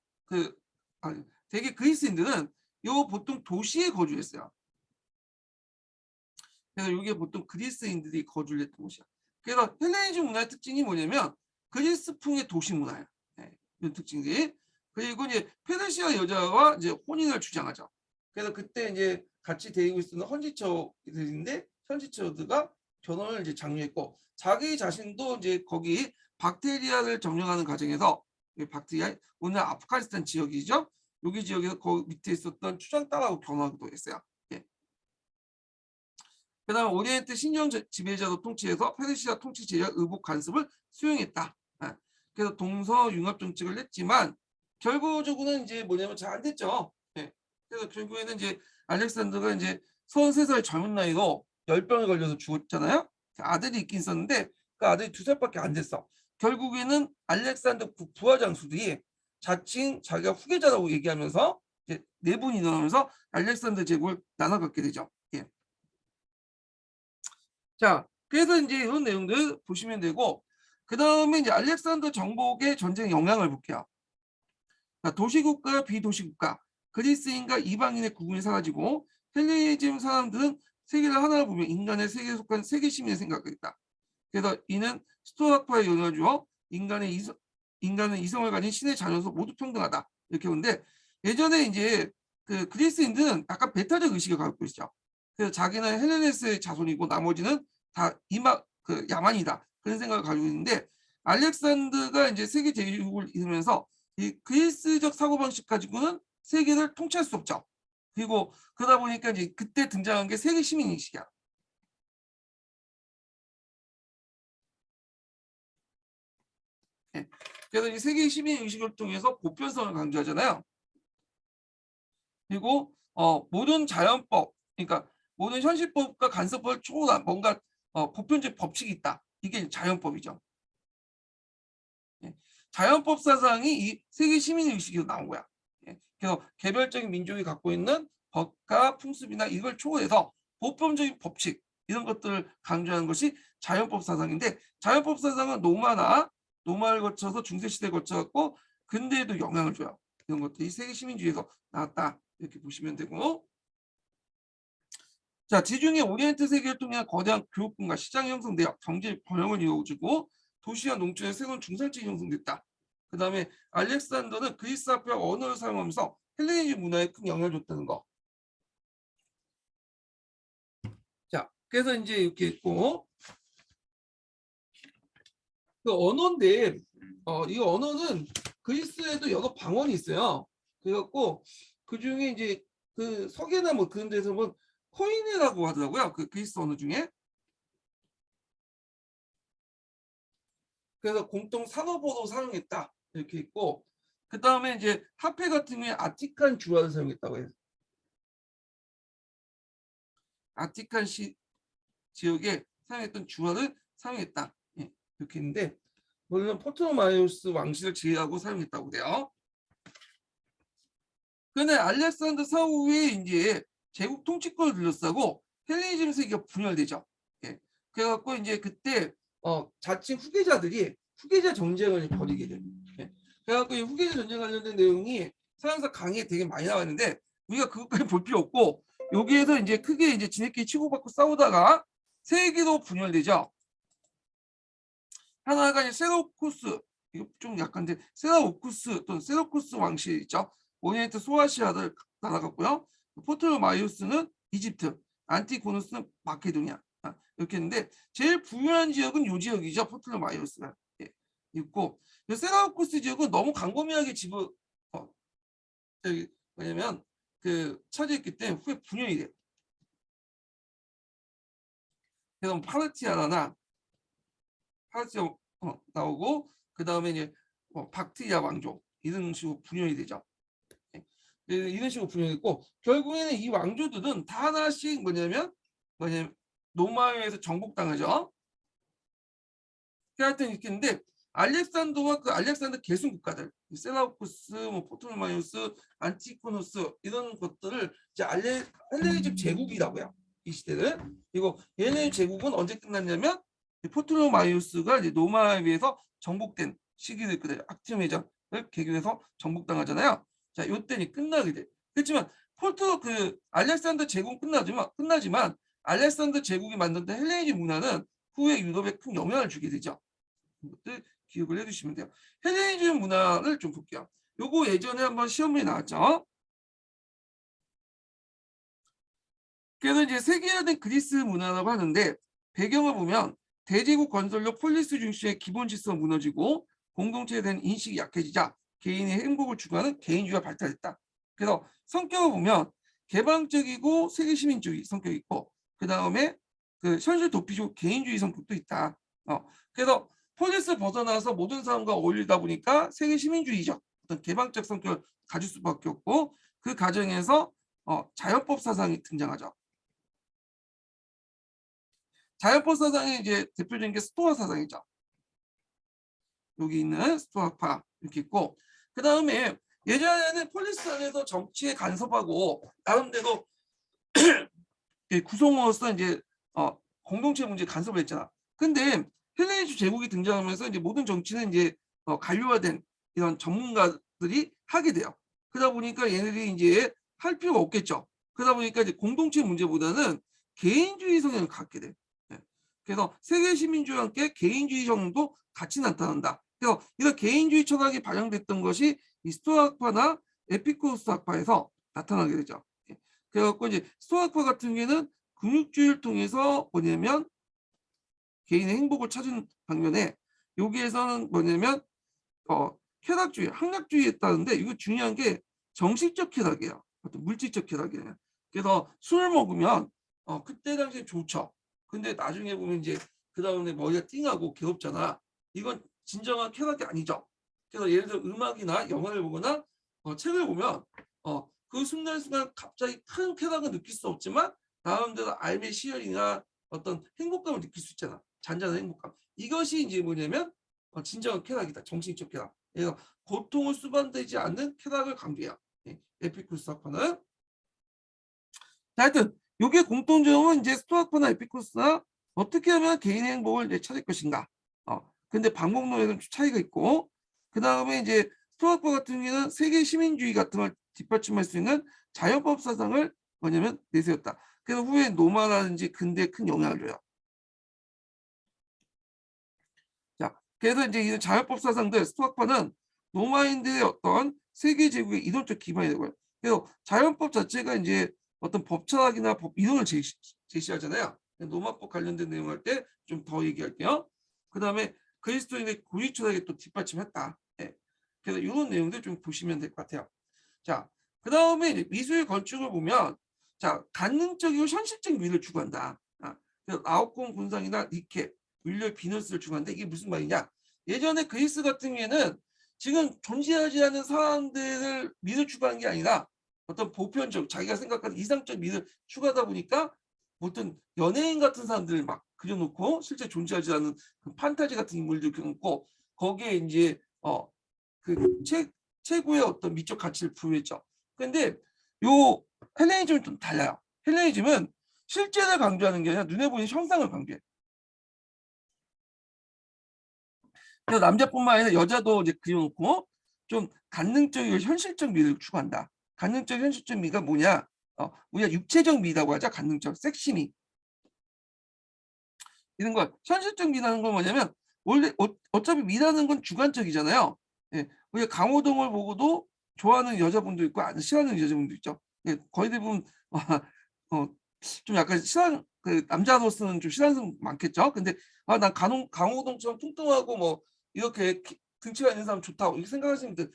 되게 그리스인들은 요 보통 도시에 거주했어요. 그래서 이게 보통 그리스인들이 거주를 했던 곳이야. 그래서 헬레니즘 문화의 특징이 뭐냐면 그리스풍의 도시 문화예요. 네, 이런 특징들이. 그리고 이제 페르시아 여자와 이제 혼인을 주장하죠. 그래서 그때 이제 같이 데리고 있었던 헌지처들인데 현지처들과 결혼을 이제 장려했고 자기 자신도 이제 거기 박테리아를 점령하는 과정에서 박테리아 오늘 아프가니스탄 지역이죠. 여기 지역에서 그 밑에 있었던 추장 딸하고 결혼하기도 했어요. 예. 그다음 오리엔트 신정 지배자로 통치해서 페르시아 통치 제약 의복 간섭을 수용했다. 예. 그래서 동서 융합 정책을 했지만 결과적으로는 이제 뭐냐면 잘 안 됐죠. 예. 그래서 결국에는 이제 알렉산더가 이제 33살 젊은 나이로 열병에 걸려서 죽었잖아요. 아들이 있긴 있었는데 그 아들이 2살밖에 안 됐어. 결국에는 알렉산더 부하 장수들이 자칭 자기가 후계자라고 얘기하면서 이제 내분이 일어나면서 알렉산더 제국을 나눠 갖게 되죠. 예. 자, 그래서 이제 이런 내용들 보시면 되고, 그 다음에 이제 알렉산더 정복의 전쟁 영향을 볼게요. 도시국가, 비도시국가, 그리스인과 이방인의 구분이 사라지고, 헬레니즘 사람들은 세계를 하나로 보면 인간의 세계에 속한 세계 시민의 생각이다. 그래서 이는 스토아과의 영향을 주어 인간은 이성을 가진 신의 자녀로서 모두 평등하다. 이렇게 보는데, 예전에 이제 그 그리스인들은 약간 배타적 의식을 갖고 있죠. 그래서 자기는 헬레네스의 자손이고 나머지는 다 야만이다. 그런 생각을 가지고 있는데 알렉산더가 이제 세계 제국을 이루면서 이 그리스적 사고방식 가지고는 세계를 통치할 수 없죠. 그리고 그러다 보니까 이제 그때 등장한 게 세계 시민의식이야. 네. 그래서 이 세계 시민의식을 통해서 보편성을 강조하잖아요. 그리고 모든 자연법, 그러니까 모든 현실법과 간섭법을 초월한 뭔가 보편적 법칙이 있다. 이게 자연법이죠. 예. 자연법 사상이 이 세계 시민의 의식에서 나온 거야. 예. 그래서 개별적인 민족이 갖고 있는 법과 풍습이나 이걸 초월해서 보편적인 법칙 이런 것들을 강조하는 것이 자연법 사상인데 자연법 사상은 노마를 거쳐서 중세시대에 거쳐갖고 근대에도 영향을 줘요. 이런 것들이 세계 시민주의에서 나왔다. 이렇게 보시면 되고 자, 지중해 오리엔트 세계를 통한 거대한 교육군과 시장이 형성되어 경제 번영을 이루어지고 도시와 농촌의 새로운 중산층이 형성됐다. 그 다음에 알렉산더는 그리스 화폐와 언어를 사용하면서 헬레니즘 문화에 큰 영향을 줬다는 거. 자, 그래서 이제 이렇게 있고 그 언어인데 이 언어는 그리스에도 여러 방언이 있어요. 그래갖고 그 중에 이제 그 서계나 뭐 그런 데서 보면 코이네라고 하더라고요. 그 그리스 언어 중에. 그래서 공통 산업어로 사용했다 이렇게 있고 그 다음에 이제 화폐 같은 경우에 아티칸 주화를 사용했다고 해요. 아티칸 지역에 사용했던 주화를 사용했다. 예, 이렇게 있는데 물론 포트로마이오스 왕실을 지휘하고 사용했다고 돼요. 그런데 알렉산더 사후에 이제 제국 통치권을 둘러싸고 헬레니즘 세계가 분열되죠. 예. 그래갖고 이제 그때 자칭 후계자 전쟁을 벌이게 돼요. 예. 그래갖고 이 후계자 전쟁 관련된 내용이 서양사 강의에 되게 많이 나왔는데 우리가 그것까지 볼 필요 없고 여기에서 이제 크게 이제 지네끼리 치고받고 싸우다가 세계로 분열되죠. 하나가 이제 세로쿠스 이거 좀 약간 이제 세라오쿠스 또는 세로쿠스 왕실 있죠. 오리엔트 소아시아를 나아갔고요. 포트로마이오스는 이집트, 안티고노스는 마케도니아 이렇게 했는데 제일 부유한 지역은 이 지역이죠. 포트로마이오스가 있고 세라오쿠스 지역은 너무 광범위하게 저기 뭐냐면 그 차지했기 때문에 후에 분열이 돼요. 그래서 파르티아 나오고 그 다음에 이제 박트리아 왕족 이런 식으로 분열이 되죠. 이런 식으로 분열했고 결국에는 이 왕조들은 다 하나씩 뭐냐면 로마에서 정복당하죠. 하여튼 이렇게 있는데 알렉산더와 그 알렉산더 계승 국가들, 셀라우쿠스, 뭐 포토르마이오스, 안티코노스 이런 것들을 이제 헬레니즘 제국이라고 해요. 이 시대를. 그리고 헬레니즘 제국은 언제 끝났냐면 포토르마이오스가 이제 로마에 의해서 정복된 시기를 그대로 악티움 해전을 계기로 해서 정복당하잖아요. 자, 요때는 끝나게 돼. 그렇지만 알렉산더 제국은 끝나지만 알렉산더 제국이 만든 헬레니즘 문화는 후에 유럽에 큰 영향을 주게 되죠. 이것들 기억을 해주시면 돼요. 헬레니즘 문화를 좀 볼게요. 요거 예전에 한번 시험에 나왔죠. 그래서 이제 세계화된 그리스 문화라고 하는데 배경을 보면 대제국 건설로 폴리스 중심의 기본 질서가 무너지고 공동체에 대한 인식이 약해지자 개인의 행복을 추구하는 개인주의가 발달했다. 그래서 성격을 보면 개방적이고 세계 시민주의 성격이 있고 그 다음에 그 현실 도피적 개인주의 성격도 있다. 그래서 폴리스를 벗어나서 모든 사람과 어울리다 보니까 세계 시민주의적 어떤 개방적 성격을 가질 수밖에 없고 그 과정에서 자연법 사상이 등장하죠. 자연법 사상이 이제 대표적인 게 스토아 사상이죠. 여기 있는 스토아파 이렇게 있고 그 다음에 예전에는 폴리스 안에서 정치에 간섭하고 나름대로 구성으로서 이제 공동체 문제에 간섭을 했잖아. 근데 헬레니즘 제국이 등장하면서 이제 모든 정치는 이제 관료화된 이런 전문가들이 하게 돼요. 그러다 보니까 얘네들이 이제 할 필요가 없겠죠. 그러다 보니까 이제 공동체 문제보다는 개인주의 성향을 갖게 돼. 네. 그래서 세계 시민주의와 함께 개인주의 성향도 같이 나타난다. 그래서 이런 개인주의 철학이 반영됐던 것이 이 스토아파나 에피쿠로스 학파에서 나타나게 되죠. 그래갖고 이제 스토아파 같은 경우에는 근육주의를 통해서 뭐냐면 개인의 행복을 찾은 방면에 여기에서는 뭐냐면 쾌락주의, 향락주의에 있다는데 이거 중요한 게 정신적 쾌락이에요. 어떤 물질적 쾌락이에요. 그래서 술을 먹으면 그때 당시에 좋죠. 근데 나중에 보면 이제 그 다음에 머리가 띵하고 괴롭잖아. 이건 진정한 쾌락이 아니죠. 그래서 예를 들어 음악이나 영화를 보거나 책을 보면 그 순간순간 갑자기 큰 쾌락은 느낄 수 없지만 나름대로 삶의 시열이나 어떤 행복감을 느낄 수 있잖아. 잔잔한 행복감. 이것이 이제 뭐냐면 진정한 쾌락이다. 정신적 쾌락. 그래서 고통을 수반되지 않는 쾌락을 강조해요. 에피쿠스 학파는. 하여튼 이게 공통점은 이제 스토아파나 에피쿠스나 어떻게 하면 개인의 행복을 이제 찾을 것인가. 근데 방법론에는 차이가 있고 그 다음에 이제 스토아파 같은 경우는 세계 시민주의 같은 걸 뒷받침할 수 있는 자연법 사상을 뭐냐면 내세웠다. 그래서 후에 노마라든지 근대에 큰 영향을 줘요. 자, 그래서 이제 이 자연법 사상들 스토아파는 노마인들의 어떤 세계 제국의 이론적 기반이 되고요. 그래서 자연법 자체가 이제 어떤 법 철학이나 법 이론을 제시하잖아요. 노마법 관련된 내용 할 때 좀 더 얘기할게요. 그 다음에 그리스도인의 고유 철학에 또 뒷받침했다. 네. 그래서 이런 내용들 좀 보시면 될 것 같아요. 자, 그 다음에 미술 건축을 보면 자, 간능적이고 현실적 미를 추구한다. 그래서 라오콘 군상이나 니케, 윌리엄 비너스를 추구하는데 이게 무슨 말이냐? 예전에 그리스 같은 경우에는 지금 존재하지 않은 사람들을 미를 추구하는 게 아니라 어떤 보편적 자기가 생각하는 이상적 미를 추구하다 보니까 어떤 연예인 같은 사람들을 막 그려놓고 실제 존재하지 않은 그 판타지 같은 인물들 그려놓고 거기에 이제 그 최고의 어떤 미적 가치를 부여했죠. 근데 요 헬레니즘은 좀 달라요. 헬레니즘은 실제를 강조하는 게 아니라 눈에 보이는 형상을 강조해. 그래서 남자뿐만 아니라 여자도 이제 그려놓고 좀 간능적이고 현실적 미를 추구한다. 간능적 현실적 미가 뭐냐? 우리가 육체적 미라고 하자. 간능적 섹시미 이런 거. 현실적 미라는 건 뭐냐면 원래 어차피 미라는 건 주관적이잖아요. 예, 우리가 강호동을 보고도 좋아하는 여자분도 있고 싫어하는 여자분도 있죠. 예, 거의 대부분 좀 약간 싫어하는 그 남자로서는 좀 싫어하는 사람 많겠죠. 근데 난 강호동처럼 뚱뚱하고 뭐 이렇게 등치가 있는 사람 좋다고 이렇게 생각하시는 분들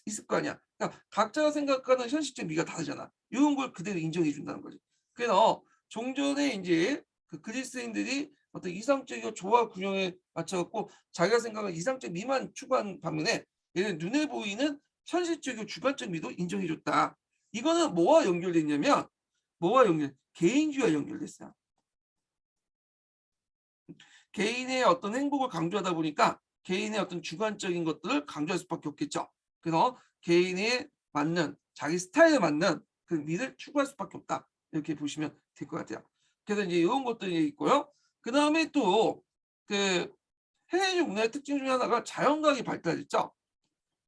있을 거 아니야. 그러니까 각자가 생각하는 현실적 미가 다르잖아. 이런 걸 그대로 인정해 준다는 거지. 그래서 종전에 이제 그 그리스인들이 어떤 이상적이고 조화 균형에 맞춰갖고 자기가 생각하는 이상적 미만 추구한 반면에 얘는 눈에 보이는 현실적이고 주관적 미도 인정해 줬다. 이거는 뭐와 연결됐냐면 개인주의와 연결됐어요. 개인의 어떤 행복을 강조하다 보니까 개인의 어떤 주관적인 것들을 강조할 수밖에 없겠죠. 그래서 개인에 맞는 자기 스타일에 맞는 그 미를 추구할 수밖에 없다. 이렇게 보시면 될 것 같아요. 그래서 이제 이런 것들이 있고요. 그 다음에 또 그 헬레니즘 문화의 특징 중에 하나가 자연과학이 발달했죠.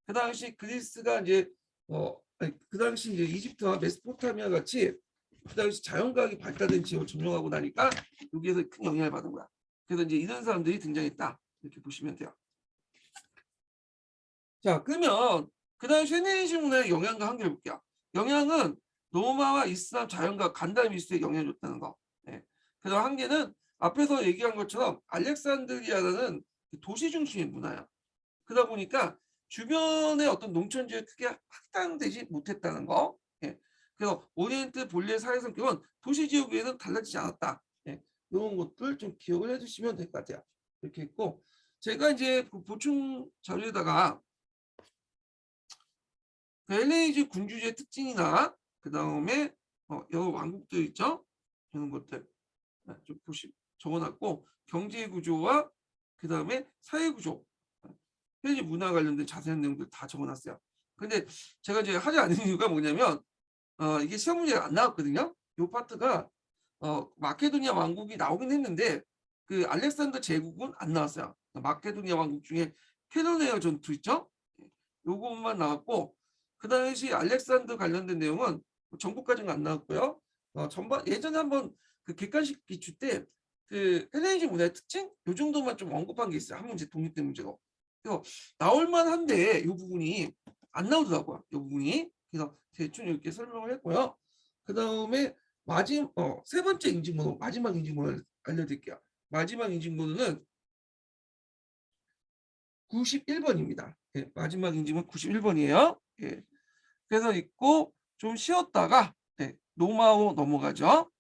그 당시 그리스가 이제 그 당시 이제 이집트와 메소포타미아 같이 그 당시 자연과학이 발달된 지역을 점령하고 나니까 여기에서 큰 영향을 받은 거야. 그래서 이제 이런 사람들이 등장했다. 이렇게 보시면 돼요. 자, 그러면 그 당시 헬레니즘 문화의 영향과 한계를 볼게요. 영향은 로마와 이슬람 자연과 간다미 미술에 영향을 줬다는 거. 네. 그래서 한계는 앞에서 얘기한 것처럼 알렉산드리아라는 도시 중심의 문화야. 그러다 보니까 주변의 어떤 농촌 지역이 크게 확장되지 못했다는 거. 예. 그래서 오리엔트 본래 사회 성격은 도시 지역 외에는 달라지지 않았다. 예. 이런 것들 좀 기억을 해주시면 될 것 같아요. 이렇게 있고 제가 이제 그 보충 자료에다가 그 헬레니즘 군주제의 특징이나 그 다음에 여러 왕국들 있죠. 이런 것들 좀 적어놨고 경제 구조와 그 다음에 사회 구조 현지 문화 관련된 자세한 내용들 다 적어놨어요. 근데 제가 이제 하지 않은 이유가 뭐냐면 이게 시험 문제가 안 나왔거든요. 이 파트가 마케도니아 왕국이 나오긴 했는데 그 알렉산더 제국은 안 나왔어요. 마케도니아 왕국 중에 캐노네어 전투 있죠? 요것만 나왔고 그 당시 알렉산더 관련된 내용은 정보까지는 안 나왔고요. 전반 예전에 한번 그 객관식 기출 때 그 헬레니즘 문화의 특징 요 정도만 좀 언급한 게 있어요. 한 문제 독립된 문제로. 그래서 나올 만한데 이 부분이 안 나오더라고요. 이 부분이. 그래서 대충 이렇게 설명을 했고요. 그 다음에 세 번째 인증번호, 마지막 인증번호를 알려드릴게요. 마지막 인증번호는 91번입니다. 예, 마지막 인증은 91번이에요. 예. 그래서 있고 좀 쉬었다가 네, 노마오 넘어가죠.